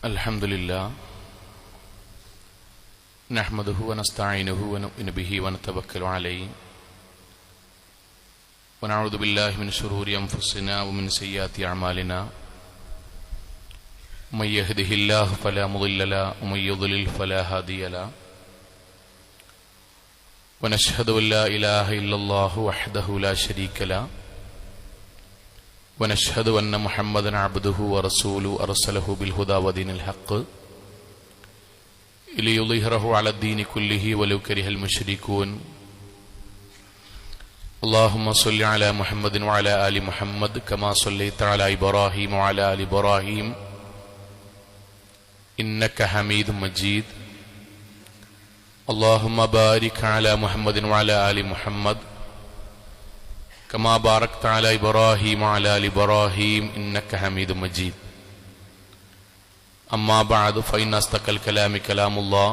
Alhamdulillah, nahmaduhu wa nasta'inuhu wa nu'minu bihi wa natawakkalu alayhi wa na'udhu billahi min shururi anfusina wa min sayyiati a'malina. Man yahdihillahu fala mudilla lahu wa man yudlil fala hadiya lahu. Wa nashhadu an la ilaha illallah wahdahu la sharika lahu ونشهد أن محمدا عبده ورسوله أرسله بالهدى ودين الحق ليظهره على الدين كله ولو كره المشركون. اللهم صل على محمد وعلى آل محمد كما صليت على إبراهيم وعلى آل إبراهيم إنك حميد مجيد. اللهم بارك على محمد وعلى آل محمد كما باركت على إبراهيم وعلى آل إبراهيم إنك حميد مجيد. أما بعد فإن أصدق الكلام كلام الله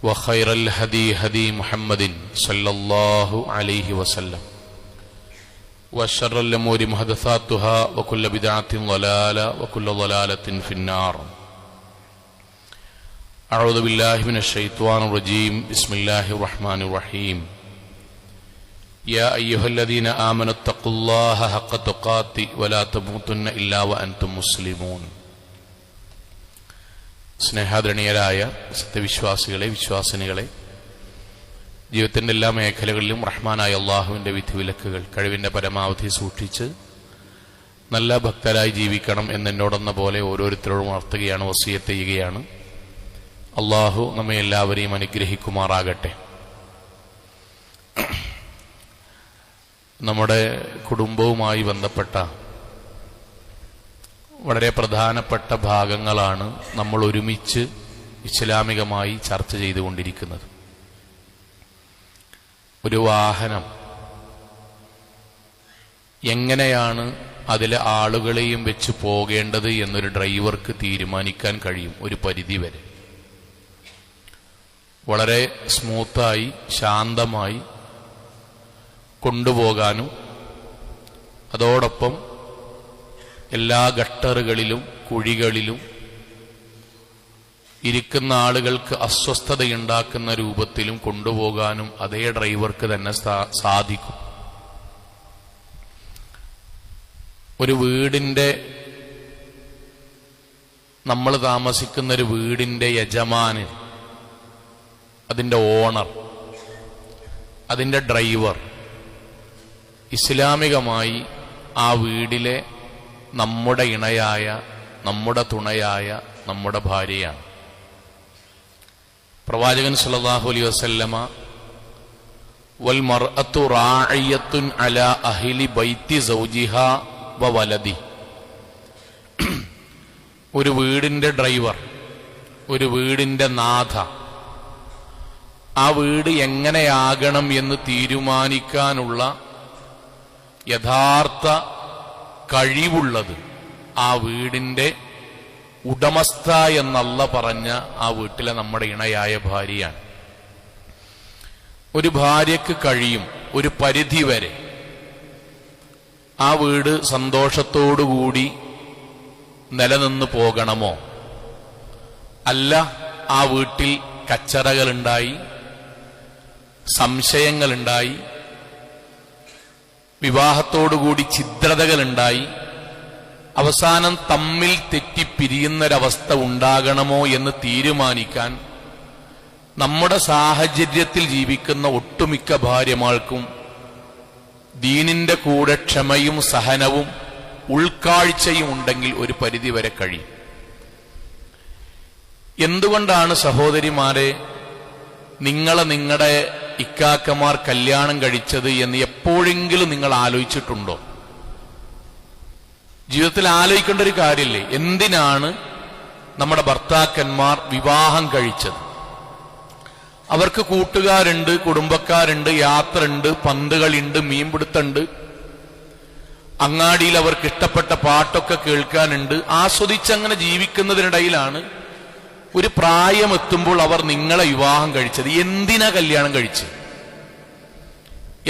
وخير الهدي هدي محمد صلى الله عليه وسلم وشر الأمور محدثاتها وكل بدعة ضلالة وكل ضلالة في النار. أعوذ بالله من الشيطان الرجيم. بسم الله الرحمن الرحيم. يا أيها الذين آمنوا اتقوا الله حق تقاته ولا تموتن إلا وأنتم مسلمون. സ്നേഹാദരണീയരായ സത്യവിശ്വാസികളെ, വിശ്വാസിനികളെ, ജീവിതത്തിൻ്റെ എല്ലാ മേഖലകളിലും റഹ്മാനായ അള്ളാഹുവിൻ്റെ വിധിവിലക്കുകൾ കഴിവിൻ്റെ പരമാവധി സൂക്ഷിച്ച് നല്ല ഭക്തരായി ജീവിക്കണം എന്നെന്നോടെന്ന പോലെ ഓരോരുത്തരോടും ഉണർത്തുകയാണ്, വസിയത്ത് ചെയ്യുകയാണ്. അള്ളാഹു നമ്മെ എല്ലാവരെയും അനുഗ്രഹിക്കുമാറാകട്ടെ. നമ്മുടെ കുടുംബവുമായി ബന്ധപ്പെട്ട വളരെ പ്രധാനപ്പെട്ട ഭാഗങ്ങളാണ് നമ്മൾ ഒരുമിച്ച് ഇസ്ലാമികമായി ചർച്ച ചെയ്തുകൊണ്ടിരിക്കുന്നത്. ഒരു വാഹനം എങ്ങനെയാണ് അതിലെ ആളുകളെയും വെച്ച് പോകേണ്ടത് എന്നൊരു ഡ്രൈവർക്ക് തീരുമാനിക്കാൻ കഴിയും. ഒരു പരിധി വരെ വളരെ സ്മൂത്തായി ശാന്തമായി കൊണ്ടുപോകാനും അതോടൊപ്പം എല്ലാ ഗട്ടറുകളിലും കുഴികളിലും ഇരിക്കുന്ന ആളുകൾക്ക് അസ്വസ്ഥതയുണ്ടാക്കുന്ന രൂപത്തിലും കൊണ്ടുപോകാനും അതേ ഡ്രൈവർക്ക് തന്നെ സാധിക്കും. ഒരു വീടിന്റെ, നമ്മൾ താമസിക്കുന്ന ഒരു വീടിന്റെ യജമാനൻ, അതിന്റെ ഓണർ, അതിന്റെ ഡ്രൈവർ ഇസ്ലാമികമായി ആ വീടിലെ നമ്മുടെ ഇണയായ, നമ്മുടെ തുണയായ, നമ്മുടെ ഭാര്യയാണ്. പ്രവാചകൻ സല്ലല്ലാഹു അലൈഹി വസല്ലമ വൽ മർഅത്തു റാഇയത്തുൻ അലാ അഹ്ലി ബൈത്തി സൗജിഹാ വ വലദി. ഒരു വീടിന്റെ ഡ്രൈവർ, ഒരു വീടിന്റെ നാഥ, ആ വീട് എങ്ങനെയാകണം എന്ന് തീരുമാനിക്കാനുള്ള യഥാർത്ഥ കഴിവുള്ളത് ആ വീടിന്റെ ഉടമസ്ഥ എന്നല്ല പറഞ്ഞ ആ വീട്ടിലെ നമ്മുടെ ഇണയായ ഭാര്യയാണ്. ഒരു ഭാര്യക്ക് കഴിയും ഒരു പരിധി വരെ ആ വീട് സന്തോഷത്തോടുകൂടി നിലനിന്ന് പോകണമോ, അല്ല ആ വീട്ടിൽ കച്ചറകളുണ്ടായി, സംശയങ്ങളുണ്ടായി, വിവാഹത്തോടുകൂടി ഛിദ്രതകളുണ്ടായി, അവസാനം തമ്മിൽ തെറ്റിപ്പിരിയുന്നൊരവസ്ഥ ഉണ്ടാകണമോ എന്ന് തീരുമാനിക്കാൻ നമ്മുടെ സാഹചര്യത്തിൽ ജീവിക്കുന്ന ഒട്ടുമിക്ക ഭാര്യമാർക്കും ദീനിന്റെ കൂടെ ക്ഷമയും സഹനവും ഉൾക്കാഴ്ചയും ഉണ്ടെങ്കിൽ ഒരു പരിധിവരെ കഴിയും. എന്തുകൊണ്ടാണ് സഹോദരിമാരെ നിങ്ങളുടെ ഇക്കാക്കമാർ കല്യാണം കഴിച്ചത് എന്ന് എപ്പോഴെങ്കിലും നിങ്ങൾ ആലോചിച്ചിട്ടുണ്ടോ? ജീവിതത്തിൽ ആലോചിക്കേണ്ട ഒരു കാര്യമില്ലേ? എന്തിനാണ് നമ്മുടെ ഭർത്താക്കന്മാർ വിവാഹം കഴിച്ചത്? അവർക്ക് കൂട്ടുകാരുണ്ട്, കുടുംബക്കാരുണ്ട്, യാത്രയുണ്ട്, പന്തുകളുണ്ട്, മീൻപിടുത്തുണ്ട്, അങ്ങാടിയിൽ അവർക്ക് ഇഷ്ടപ്പെട്ട പാട്ടൊക്കെ കേൾക്കാനുണ്ട്. ആസ്വദിച്ചങ്ങനെ ജീവിക്കുന്നതിനിടയിലാണ് ഒരു പ്രായമെത്തുമ്പോൾ അവർ നിങ്ങളെ വിവാഹം കഴിച്ചത്. എന്തിനാ കല്യാണം കഴിച്ചത്?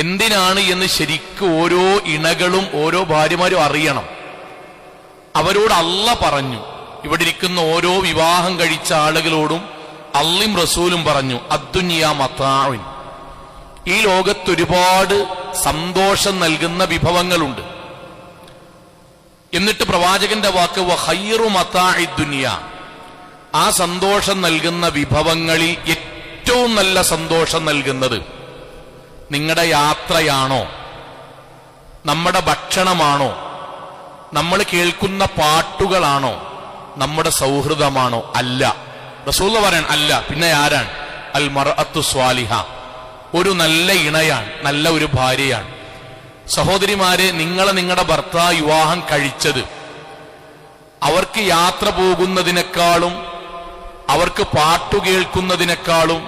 എന്തിനാണ് എന്ന് ശരിക്കും ഓരോ ഇണകളും ഓരോ ഭാര്യമാരും അറിയണം. അവരോട് അല്ലാഹ് പറഞ്ഞു, ഇവിടെ ഇരിക്കുന്ന ഓരോ വിവാഹം കഴിച്ച ആളുകളോടും അള്ളയും റസൂലും പറഞ്ഞു, അദ്ദുനിയാ മതാഉൻ, ഈ ലോകത്ത് ഒരുപാട് സന്തോഷം നൽകുന്ന വിഭവങ്ങളുണ്ട്. എന്നിട്ട് പ്രവാചകന്റെ വാക്ക് വഖൈറു മതാഇ ദുനിയ, ആ സന്തോഷം നൽകുന്ന വിഭവങ്ങളിൽ ഏറ്റവും നല്ല സന്തോഷം നൽകുന്നത് നിങ്ങളുടെ യാത്രയാണോ, നമ്മുടെ ഭക്ഷണമാണോ, നമ്മൾ കേൾക്കുന്ന പാട്ടുകളാണോ, നമ്മുടെ സൗഹൃദമാണോ? അല്ല. റസൂൽ പറയാൻ അല്ല. പിന്നെ ആരാണ്? അൽ മർഅത്തു സ്വാലിഹ, ഒരു നല്ല ഇണയാണ്, നല്ല ഒരു ഭാര്യയാണ്. സഹോദരിമാരെ, നിങ്ങളുടെ ഭർത്താവ് വിവാഹം കഴിച്ചത് അവർക്ക് യാത്ര പോകുന്നതിനേക്കാളും, അവർക്ക് പാട്ടു കേൾക്കുന്നതിനേക്കാളും,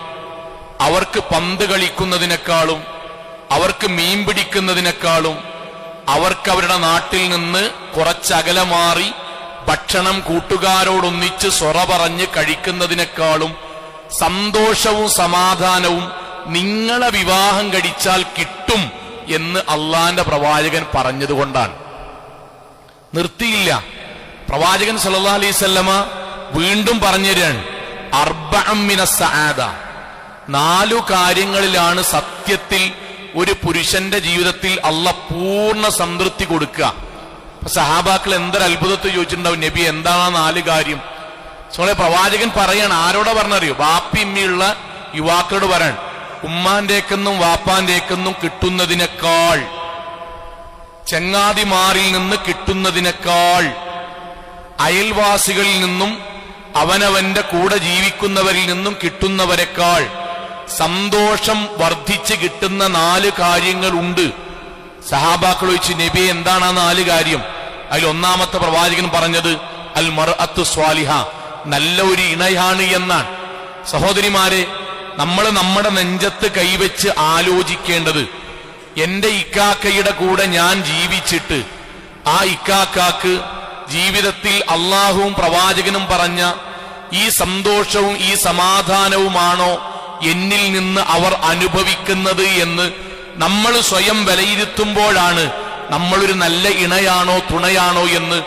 അവർക്ക് പന്ത് കളിക്കുന്നതിനേക്കാളും, അവർക്ക് മീൻ പിടിക്കുന്നതിനേക്കാളും, അവർക്ക് അവരുടെ നാട്ടിൽ നിന്ന് കുറച്ചകലെ മാറി ഭക്ഷണം കൂട്ടുകാരോടൊന്നിച്ച് സൊറ പറഞ്ഞ് കഴിക്കുന്നതിനേക്കാളും സന്തോഷവും സമാധാനവും നിങ്ങളെ വിവാഹം കഴിച്ചാൽ കിട്ടും എന്ന് അള്ളാന്റെ പ്രവാചകൻ പറഞ്ഞതുകൊണ്ടാണ്. നിർത്തിയില്ല. പ്രവാചകൻ സല്ലല്ലാഹു അലൈഹി വസല്ലമ വീണ്ടും പറഞ്ഞുതരാണ്, അർബഅം മിനസ് സആദ, 4 കാര്യങ്ങളിലാണ് സത്യത്തിൽ ഒരു പുരുഷന്റെ ജീവിതത്തിൽ അള്ളാഹ് പൂർണ്ണ സംതൃപ്തി കൊടുക്കുക. അപ്പൊ സഹാബാക്കൾ എന്തൊരു അത്ഭുതത്തിൽ ചോദിച്ചിട്ടുണ്ടാവും, നബി എന്താണ് 4 കാര്യം? പ്രവാചകൻ പറയാണ്. ആരോടാ പറഞ്ഞറിയോ? വാപ്പിമ്മയുള്ള യുവാക്കളോട് പറയാൻ, ഉമ്മാന്റേക്കെന്നും വാപ്പാന്റേക്കെന്നും കിട്ടുന്നതിനേക്കാൾ, ചങ്ങാതിമാരിൽ നിന്ന് കിട്ടുന്നതിനേക്കാൾ, അയൽവാസികളിൽ നിന്നും അവനവന്റെ കൂടെ ജീവിക്കുന്നവരിൽ നിന്നും കിട്ടുന്നവരെക്കാൾ സന്തോഷം വർദ്ധിച്ച് കിട്ടുന്ന 4 കാര്യങ്ങളുണ്ട്. സഹാബാക്കൾ ചോദിച്ചു, നബി എന്താണ് ആ 4 കാര്യം? അതിൽ ഒന്നാമത്തെ പ്രവാചകൻ പറഞ്ഞത് അൽ മർഅത്തു സ്വാലിഹ, നല്ല ഒരു ഇണയാണ് എന്നാണ്. സഹോദരിമാരെ, നമ്മൾ നമ്മുടെ നെഞ്ചത്ത് കൈവച്ച് ആലോചിക്കേണ്ടത്, എന്റെ ഇക്കാക്കയുടെ കൂടെ ഞാൻ ജീവിച്ചിട്ട് ആ ഇക്കാക്കാക്ക് ജീവിതത്തിൽ അള്ളാഹുവും പ്രവാചകനും പറഞ്ഞ ഈ സന്തോഷവും ഈ സമാധാനവുമാണോ എന്നിൽ നിന്ന് അവർ അനുഭവിക്കുന്നത് എന്ന് നമ്മൾ സ്വയം വിലയിരുത്തുമ്പോഴാണ് നമ്മളൊരു നല്ല ഇണയാണോ തുണയാണോ എന്ന്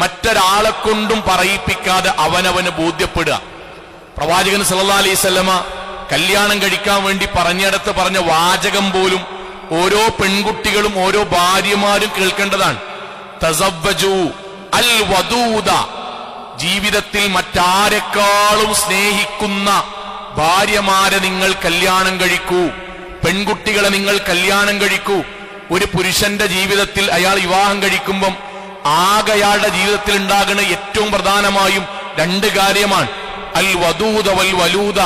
മറ്റൊരാളെ കൊണ്ടും പറയിപ്പിക്കാതെ അവനവന് ബോധ്യപ്പെടുക. പ്രവാചകൻ സല്ലല്ലാഹു അലൈഹി വസല്ലമ കല്യാണം കഴിക്കാൻ വേണ്ടി പറഞ്ഞിടത്ത് പറഞ്ഞ വാചകം പോലും ഓരോ പെൺകുട്ടികളും ഓരോ ഭാര്യമാരും കേൾക്കേണ്ടതാണ്. തസവ്വജു അൽ വദൂദ, ജീവിതത്തിൽ മറ്റാരെക്കാളും സ്നേഹിക്കുന്ന ഭാര്യമാരെ നിങ്ങൾ കല്യാണം കഴിക്കൂ, പെൺകുട്ടികളെ നിങ്ങൾ കല്യാണം കഴിക്കൂ. ഒരു പുരുഷന്റെ ജീവിതത്തിൽ അയാൾ വിവാഹം കഴിക്കുമ്പം ആകെ അയാളുടെ ജീവിതത്തിൽ ഉണ്ടാകുന്ന ഏറ്റവും പ്രധാനമായും 2 കാര്യമാണ്. അൽ വദൂദ വൽ വലൂദ,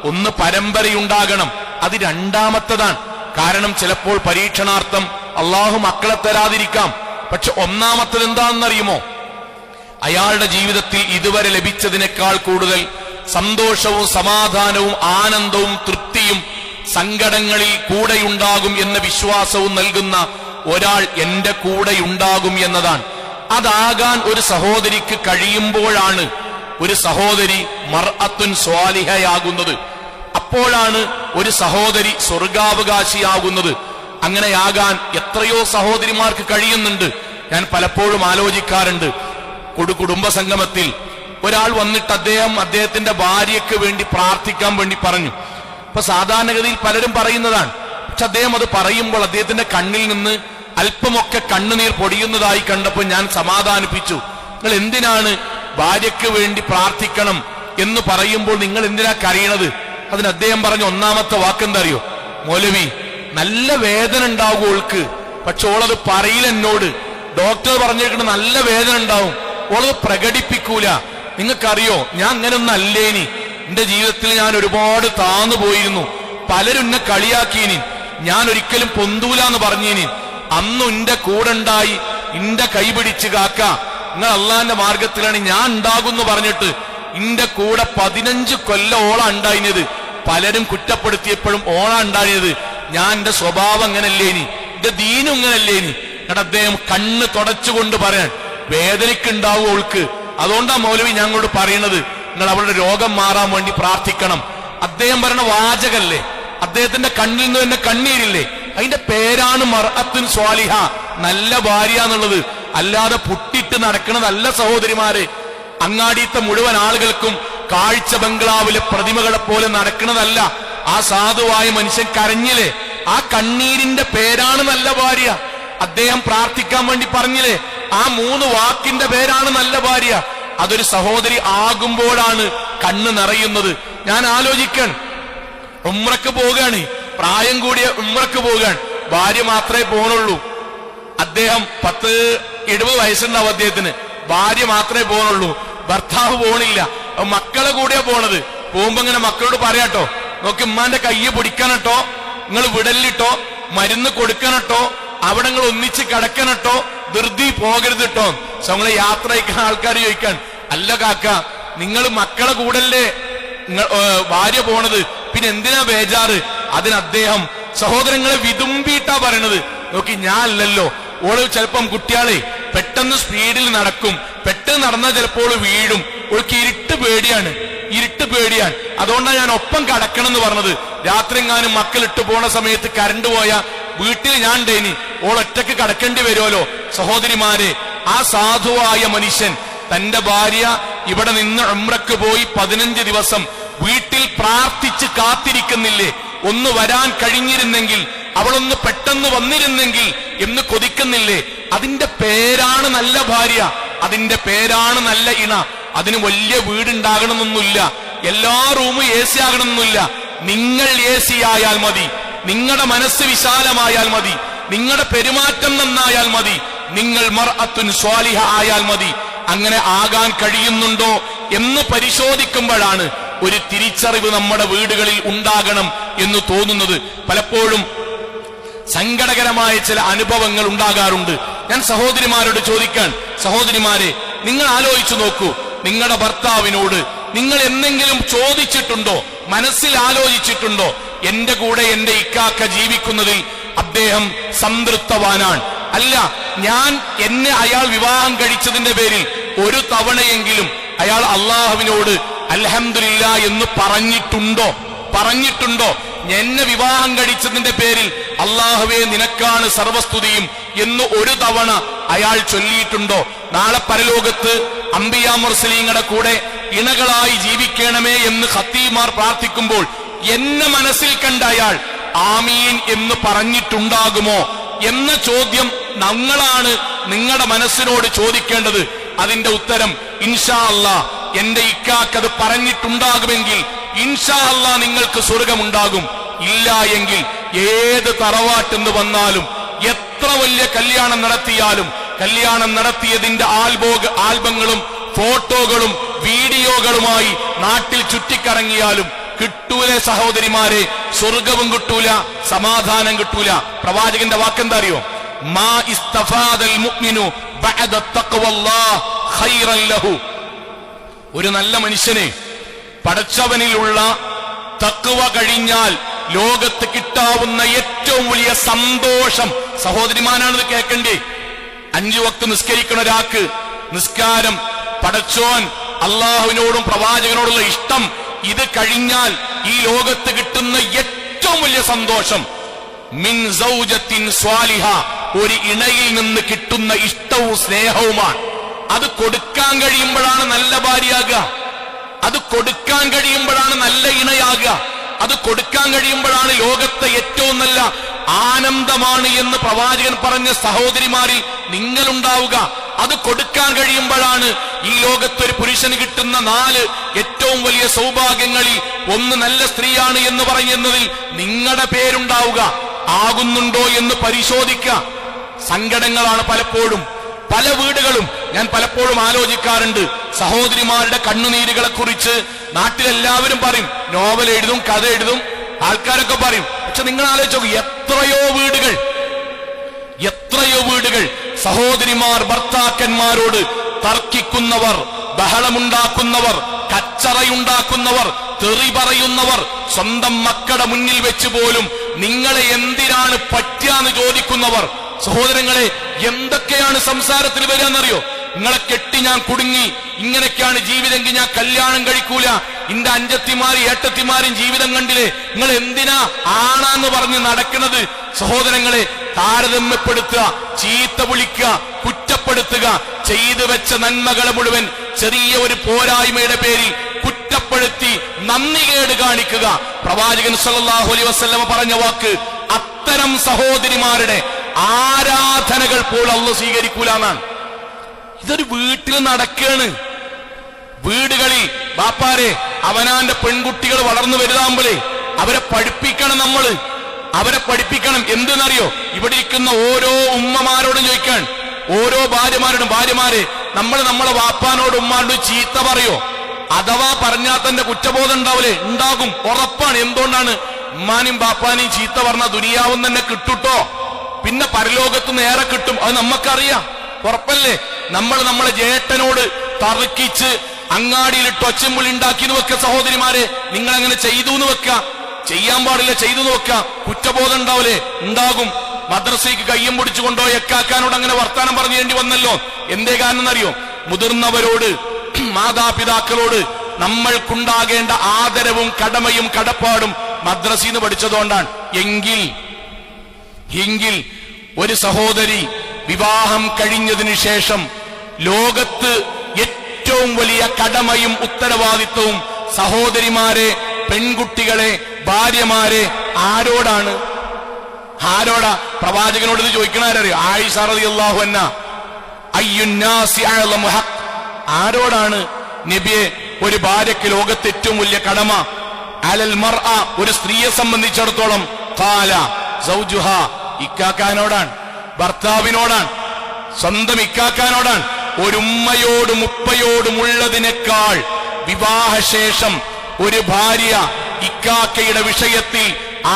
ഒന്ന് പരമ്പരയുണ്ടാകണം, അത് രണ്ടാമത്തതാണ്. കാരണം ചിലപ്പോൾ പരീക്ഷണാർത്ഥം അള്ളാഹു മക്കളെ തരാതിരിക്കാം. പക്ഷെ ഒന്നാമത്തത് എന്താണെന്നറിയുമോ? അയാളുടെ ജീവിതത്തിൽ ഇതുവരെ ലഭിച്ചതിനേക്കാൾ കൂടുതൽ സന്തോഷവും സമാധാനവും ആനന്ദവും തൃപ്തിയും സങ്കടങ്ങളിൽ കൂടെയുണ്ടാകും എന്ന വിശ്വാസവും നൽകുന്ന ഒരാൾ എന്റെ കൂടെയുണ്ടാകും എന്നതാണ്. അതാകാൻ ഒരു സഹോദരിക്ക് കഴിയുമ്പോഴാണ് ഒരു സഹോദരി മർഅത്തുൻ സ്വാലിഹയാകുന്നത്. അപ്പോഴാണ് ഒരു സഹോദരി സ്വർഗാവകാശിയാകുന്നത്. അങ്ങനെയാകാൻ എത്രയോ സഹോദരിമാർക്ക് കഴിയുന്നുണ്ട്. ഞാൻ പലപ്പോഴും ആലോചിക്കാറുണ്ട്. കുടുംബ സംഗമത്തിൽ ഒരാൾ വന്നിട്ട് അദ്ദേഹത്തിന്റെ ഭാര്യയ്ക്ക് വേണ്ടി പ്രാർത്ഥിക്കാൻ വേണ്ടി പറഞ്ഞു. അപ്പൊ സാധാരണഗതിയിൽ പലരും പറയുന്നതാണ്. പക്ഷെ അദ്ദേഹം അത് പറയുമ്പോൾ അദ്ദേഹത്തിന്റെ കണ്ണിൽ നിന്ന് അല്പമൊക്കെ കണ്ണുനീർ പൊടിയുന്നതായി കണ്ടപ്പോൾ ഞാൻ സമാധാനിപ്പിച്ചു. നിങ്ങൾ എന്തിനാണ് ഭാര്യയ്ക്ക് വേണ്ടി പ്രാർത്ഥിക്കണം എന്ന് പറയുമ്പോൾ നിങ്ങൾ എന്തിനാ കരയണത്? അതിന് അദ്ദേഹം പറഞ്ഞ ഒന്നാമത്തെ വാക്കെന്താ അറിയോ? മൗലവി, നല്ല വേദന ഉണ്ടാകും ഓൾക്ക്, പക്ഷെ ഓളത് പറയില്ല എന്നോട്. ഡോക്ടർ പറഞ്ഞിരിക്കുന്നത് നല്ല വേദന ഉണ്ടാവും, ഓളത് പ്രകടിപ്പിക്കൂല. നിങ്ങൾക്കറിയോ, ഞാൻ അങ്ങനൊന്നും അല്ലേനി. എന്റെ ജീവിതത്തിൽ ഞാൻ ഒരുപാട് താന്നു പോയിരുന്നു. പലരും എന്നെ കളിയാക്കീനി. ഞാൻ ഒരിക്കലും പൊന്തൂലെന്ന് പറഞ്ഞീനി. അന്നും എന്റെ കൂടെ ഉണ്ടായി എന്റെ കൈ പിടിച്ച് കാക്ക, നിങ്ങൾ അള്ളാന്റെ മാർഗത്തിലാണ് ഞാൻ ഉണ്ടാകുന്നു പറഞ്ഞിട്ട് എന്റെ കൂടെ 15 കൊല്ലം ഓള ഉണ്ടായിരുന്നത്. പലരും കുറ്റപ്പെടുത്തിയപ്പോഴും ഓള ഉണ്ടായത്. ഞാൻ എന്റെ സ്വഭാവം അങ്ങനല്ലേനി, എന്റെ ദീനും ഇങ്ങനല്ലേനി. എന്നിട്ട് അദ്ദേഹം കണ്ണ് തുടച്ചുകൊണ്ട് പറയാൻ, വേദനയ്ക്കുണ്ടാവും ഓൾക്ക്. അതുകൊണ്ടാ മൗലവി ഞങ്ങളോട് പറയണത്, നിങ്ങൾ അവളുടെ രോഗം മാറാൻ വേണ്ടി പ്രാർത്ഥിക്കണം. അദ്ദേഹം പറയുന്ന വാചകല്ലേ, അദ്ദേഹത്തിന്റെ കണ്ണിൽ നിന്ന് തന്നെ കണ്ണീരില്ലേ? അതിന്റെ പേരാണ് മർഅത്തുൻ സ്വാലിഹ, നല്ല ഭാര്യ എന്നുള്ളത്. അല്ലാതെ പുട്ടിട്ട് നടക്കണതല്ല സഹോദരിമാരെ. അങ്ങാടിയത്തെ മുഴുവൻ ആളുകൾക്കും കാഴ്ച ബംഗ്ലാവിലെ പ്രതിമകളെ പോലെ നടക്കുന്നതല്ല. ആ സാധുവായ മനുഷ്യൻ കരഞ്ഞില്ലേ, ആ കണ്ണീരിന്റെ പേരാണ് നല്ല ഭാര്യ. അദ്ദേഹം പ്രാർത്ഥിക്കാൻ വേണ്ടി പറഞ്ഞില്ലേ, ആ 3 വാക്കിന്റെ പേരാണ് നല്ല ഭാര്യ. അതൊരു സഹോദരി ആകുമ്പോഴാണ് കണ്ണ് നിറയുന്നത്. ഞാൻ ആലോചിക്കാൻ, ഉംറക്ക് പോവുകയാണ്, പ്രായം കൂടിയ ഉംറക്ക് പോവുകയാണ്, ഭാര്യ മാത്രമേ പോണുള്ളൂ. അദ്ദേഹം 10-70 വയസ്സുണ്ടാവും അദ്ദേഹത്തിന്, ഭാര്യ മാത്രമേ പോണുള്ളൂ, ഭർത്താവ് പോണില്ല. മക്കളെ കൂടെയാ പോണത്. പോകുമ്പോ ഇങ്ങനെ മക്കളോട് പറയാട്ടോ, നോക്കി ഉമ്മാന്റെ കയ്യെ പിടിക്കണട്ടോ, നിങ്ങൾ വിടലിട്ടോ, മരുന്ന് കൊടുക്കണട്ടോ, അവിടെ നിങ്ങൾ ഒന്നിച്ച് കിടക്കണട്ടോ, ധൃതി പോകരുതിട്ടോ. നമ്മളെ യാത്ര അയക്കാൻ ആൾക്കാർ ചോദിക്കാൻ, അല്ല കാക്ക നിങ്ങൾ മക്കളെ കൂടല്ലേ ഭാര്യ പോണത്, പിന്നെ എന്തിനാ ബേജാറ്? അതിന് അദ്ദേഹം സഹോദരങ്ങളെ വിതുമ്പിയിട്ടാ പറയണത്. നോക്കി, ഞാൻ അല്ലല്ലോ, ഓള് ചിലപ്പം കുട്ടിയാളെ പെട്ടെന്ന് സ്പീഡിൽ നടക്കും, പെട്ടെന്ന് നടന്നാൽ ചിലപ്പോൾ വീഴും, ഓൾക്ക് ഇരുട്ട് പേടിയാണ്, അതുകൊണ്ടാണ് ഞാൻ ഒപ്പം കടക്കണം എന്ന് പറഞ്ഞത്. രാത്രി എങ്ങാനും മക്കൾ ഇട്ട് പോണ സമയത്ത് കരണ്ട് പോയാ വീട്ടിൽ ഞാൻ ഡേനി, ഓൾ ഒറ്റക്ക് കടക്കേണ്ടി വരുമല്ലോ. സഹോദരിമാരെ, ആ സാധുവായ മനുഷ്യൻ തന്റെ ഭാര്യ ഇവിടെ നിന്ന് ഉംറക്ക് പോയി 15 ദിവസം വീട്ടിൽ പ്രാർത്ഥിച്ച് കാത്തിരിക്കുന്നില്ലേ, ഒന്ന് വരാൻ കഴിഞ്ഞിരുന്നെങ്കിൽ, അവളൊന്ന് പെട്ടെന്ന് വന്നിരുന്നെങ്കിൽ എന്ന് കൊതിക്കുന്നില്ലേ? അതിന്റെ പേരാണ് നല്ല ഭാര്യ, അതിന്റെ പേരാണ് നല്ല ഇണ. അതിന് വലിയ വീടുണ്ടാകണമെന്നൊന്നുമില്ല, എല്ലാ റൂമും AC ആകണമെന്നില്ല. നിങ്ങൾ AC ആയാൽ മതി, നിങ്ങളുടെ മനസ്സ് വിശാലമായാൽ മതി, നിങ്ങളുടെ പെരുമാറ്റം നന്നായാൽ മതി, നിങ്ങൾ മർഅത്തുൻ സ്വാലിഹ ആയാൽ മതി. അങ്ങനെ ആകാൻ കഴിയുന്നുണ്ടോ എന്ന് പരിശോധിക്കുമ്പോഴാണ് ഒരു തിരിച്ചറിവ് നമ്മുടെ വീടുകളിൽ ഉണ്ടാകണം എന്ന് തോന്നുന്നത്. പലപ്പോഴും സങ്കടകരമായ ചില അനുഭവങ്ങൾ ഉണ്ടാകാറുണ്ട്. ഞാൻ സഹോദരിമാരോട് ചോദിക്കാൻ, സഹോദരിമാരെ, നിങ്ങൾ ആലോചിച്ചു നോക്കൂ, നിങ്ങളുടെ ഭർത്താവിനോട് നിങ്ങൾ എന്തെങ്കിലും ചോദിച്ചിട്ടുണ്ടോ, മനസ്സിൽ ആലോചിച്ചിട്ടുണ്ടോ? എന്റെ കൂടെ എന്റെ ഇക്കാക്ക ജീവിക്കുന്നതിൽ അദ്ദേഹം സംതൃപ്തവാനാണ്, അല്ല എന്നെ അയാൾ വിവാഹം കഴിച്ചതിന്റെ പേരിൽ ഒരു തവണയെങ്കിലും അയാൾ അള്ളാഹുവിനോട് അൽഹംദുലില്ലാ എന്ന് പറഞ്ഞിട്ടുണ്ടോ? എന്നെ വിവാഹം കഴിച്ചതിന്റെ പേരിൽ അള്ളാഹുവേ നിനക്കാണ് സർവസ്തുതിയും എന്ന് ഒരു തവണ അയാൾ ചൊല്ലിയിട്ടുണ്ടോ? നാളെ പരലോകത്ത് അംബിയാ മുർസലീങ്ങളുടെ കൂടെ ഇണകളായി ജീവിക്കണമേ എന്ന് ഖത്തീമാർ പ്രാർത്ഥിക്കുമ്പോൾ എന്നെ മനസ്സിൽ കണ്ട അയാൾ ആമീൻ എന്ന് പറഞ്ഞിട്ടുണ്ടാകുമോ എന്ന ചോദ്യം ഞങ്ങളാണ് നിങ്ങളുടെ മനസ്സിനോട് ചോദിക്കേണ്ടത്. അതിന്റെ ഉത്തരം ഇൻഷാ അല്ലാ, എന്റെ ഇക്കാക്കത് പറഞ്ഞിട്ടുണ്ടാകുമെങ്കിൽ ഇൻഷാ അല്ലാ നിങ്ങൾക്ക് സ്വർഗമുണ്ടാകും. ഇല്ല എങ്കിൽ ഏത് തറവാട്ടെന്ന് വന്നാലും, എത്ര വലിയ കല്യാണം നടത്തിയാലും, കല്യാണം നടത്തിയതിന്റെ ആൽബങ്ങളും ഫോട്ടോകളും വീഡിയോകളുമായി നാട്ടിൽ ചുറ്റിക്കറങ്ങിയാലും കിട്ടൂല സഹോദരിമാരെ, സ്വർഗവും കിട്ടൂല, സമാധാനം കിട്ടൂല. പ്രവാചകന്റെ വാക്കെന്താ അറിയോ? മാ ഇസ്തഫാദൽ മുഅ്മിനു ബഅദ തഖ്വല്ലാഹ് ഖൈറൻ ലഹു. ഒരു നല്ല മനുഷ്യനെ പടച്ചവനിലുള്ള തഖ്വ കഴിഞ്ഞാൽ ലോകത്ത് കിട്ടാവുന്ന ഏറ്റവും വലിയ സന്തോഷം, സഹോദരിമാരാണിത് കേൾക്കണ്ടേ. 5 വക്ത് നിസ്കരിക്കുന്ന ഒരാൾക്ക് നിസ്കാരം, പടച്ചോൻ അള്ളാഹുവിനോടും പ്രവാചകനോടുള്ള ഇഷ്ടം, ഇത് കഴിഞ്ഞാൽ ഈ ലോകത്ത് കിട്ടുന്ന ഏറ്റവും വലിയ സന്തോഷം മിൻ സൗജത്തിൻ സ്വാലിഹ, ഒരു ഇണയിൽ നിന്ന് കിട്ടുന്ന ഇഷ്ടവും സ്നേഹവുമാണ്. അത് കൊടുക്കാൻ കഴിയുമ്പോഴാണ് നല്ല ഭാര്യയാകുക, അത് കൊടുക്കാൻ കഴിയുമ്പോഴാണ് നല്ല ഇണയാകുക, അത് കൊടുക്കാൻ കഴിയുമ്പോഴാണ് ലോകത്തെ ഏറ്റവും നല്ല ആനന്ദമാണ് എന്ന് പ്രവാചകൻ പറഞ്ഞ സഹോദരിമാരിൽ നിങ്ങളുണ്ടാവുക. അത് കൊടുക്കാൻ കഴിയുമ്പോഴാണ് ഈ ലോകത്തൊരു പുരുഷന് കിട്ടുന്ന 4 ഏറ്റവും വലിയ സൗഭാഗ്യങ്ങളിൽ ഒന്ന് നല്ല സ്ത്രീയാണ് എന്ന് പറയുന്നതിൽ നിങ്ങളുടെ പേരുണ്ടാവുക. ആകുന്നുണ്ടോ എന്ന് പരിശോധിക്കുക. സങ്കടങ്ങളാണ് പലപ്പോഴും പല വീടുകളും. ഞാൻ പലപ്പോഴും ആലോചിക്കാറുണ്ട്, സഹോദരിമാരുടെ കണ്ണുനീരുകളെ കുറിച്ച് നാട്ടിലെല്ലാവരും പറയും, നോവൽ എഴുതും, കഥ എഴുതും, ആൾക്കാരൊക്കെ പറയും. പക്ഷെ നിങ്ങൾ ആലോചിച്ചോ, എത്രയോ വീടുകൾ സഹോദരിമാർ ഭർത്താക്കന്മാരോട് തർക്കിക്കുന്നവർ, ബഹളമുണ്ടാക്കുന്നവർ, കച്ചറയുണ്ടാക്കുന്നവർ, തെറി പറയുന്നവർ, സ്വന്തം മക്കളുടെ മുന്നിൽ വെച്ച് പോലും നിങ്ങളെ എന്തിനാണ് പറ്റാന്ന് ചോദിക്കുന്നവർ. സഹോദരങ്ങളെ, എന്തൊക്കെയാണ് സംസാരത്തിൽ വരികയെന്നറിയോ? നിങ്ങളെ കെട്ടി ഞാൻ കുടുങ്ങി, ഇങ്ങനെയൊക്കെയാണ് ജീവിതമെങ്കിൽ ഞാൻ കല്യാണം കഴിക്കൂല, എന്റെ അഞ്ചത്തിമാരും ഏട്ടത്തിമാരും ജീവിതം കണ്ടില്ലേ, നിങ്ങൾ എന്തിനാ ആണാന്ന് പറഞ്ഞ് നടക്കുന്നത്? സഹോദരങ്ങളെ, താരതമ്യപ്പെടുത്തുക, ചീത്ത വിളിക്കുക, കുറ്റപ്പെടുത്തുക, ചെയ്തു വെച്ച നന്മകളെ മുഴുവൻ ചെറിയ ഒരു പോരായ്മയുടെ പേരിൽ കുറ്റപ്പെടുത്തി നന്ദികേട് കാണിക്കുക. പ്രവാചകൻ സല്ലല്ലാഹു അലൈഹി വസല്ലമ പറഞ്ഞ വാക്ക്, അത്തരം സഹോദരിമാരുടെ ആരാധനകൾ പോലും അല്ലാഹു സ്വീകരിക്കൂല എന്നാണ്. ഇതൊരു വീട്ടിൽ നടക്കുകയാണ്. വീടുകളിൽ ബാപ്പാരെ അവനാന്റെ പെൺകുട്ടികൾ വളർന്നു വലുതാകുമ്പോഴേ അവരെ പഠിപ്പിക്കണം. അവരെ പഠിപ്പിക്കണം. എന്തെന്നറിയോ? ഇവിടെ ഇരിക്കുന്ന ഓരോ ഉമ്മമാരോടും ചോദിക്കാൻ, ഓരോ ഭാര്യമാരോടും, ഭാര്യമാരെ നമ്മൾ നമ്മളെ വാപ്പാനോടും ഉമ്മാനോടും ചീത്ത പറയോ? അഥവാ പറഞ്ഞാൽ തന്നെ കുറ്റബോധം ഉണ്ടാവില്ലേ? ഉണ്ടാകും, ഉറപ്പാണ്. എന്തുകൊണ്ടാണ്? ഉമ്മാനും ബാപ്പാനെയും ചീത്ത പറഞ്ഞാൽ ദുനിയാവും തന്നെ കിട്ടുട്ടോ, പിന്നെ പരലോകത്ത് നേരെ കിട്ടും. അത് നമുക്കറിയാം, ഉറപ്പല്ലേ? നമ്മൾ നമ്മളെ ജേട്ടനോട് തർക്കിച്ച് അങ്ങാടിയിലിട്ട് ഒച്ചമ്പുളി ഉണ്ടാക്കി വെക്ക. സഹോദരിമാരെ, നിങ്ങൾ അങ്ങനെ ചെയ്തു എന്ന് വെക്ക. ചെയ്യാൻ പാടില്ല, ചെയ്തു നോക്ക. കുറ്റബോധം ഉണ്ടാവില്ലേ? ഉണ്ടാകും. മദ്രസയ്ക്ക് കയ്യും പിടിച്ചു കൊണ്ടോ എക്കാക്കാനോട് അങ്ങനെ വർത്താനം പറഞ്ഞേണ്ടി വന്നല്ലോ. എന്തേ കാരണം എന്നറിയോ? മുതിർന്നവരോട്, മാതാപിതാക്കളോട് നമ്മൾക്കുണ്ടാകേണ്ട ആദരവും കടമയും കടപ്പാടും മദ്രസയിൽ പഠിച്ചതുകൊണ്ടാണ്. എങ്കിൽ ഒരു സഹോദരി വിവാഹം കഴിഞ്ഞതിന് ശേഷം ലോകത്ത് ഏറ്റവും വലിയ കടമയും ഉത്തരവാദിത്വവും സഹോദരിമാരെ, പെൺകുട്ടികളെ, ഭാര്യമാരെ ആരോടാ? പ്രവാചകനോട് ഇത് ചോദിക്കണാരറിയോ? ആയിഷ റളിയല്ലാഹു അൻഹ, അയ്യുന്നാസി അഅ്ലമു ഹഖ്, ആരോടാണ് നബിയെ ഒരു ഭാര്യയ്ക്ക് ലോകത്ത് ഏറ്റവും വലിയ കടമ? അലൽ മർഅ, ഒരു സ്ത്രീയെ സംബന്ധിച്ചിടത്തോളം, ഖാല സൗജുഹ, ഇക്കാക്കാനോടാണ്, ഭർത്താവിനോടാണ്, സ്വന്തം ഇക്കാക്കാനോടാണ്. ഒരു ഉമ്മയോടും ഉപ്പയോടും ഉള്ളതിനേക്കാൾ വിവാഹശേഷം ഒരു ഭാര്യ ഇക്കാക്കയുടെ വിഷയത്തിൽ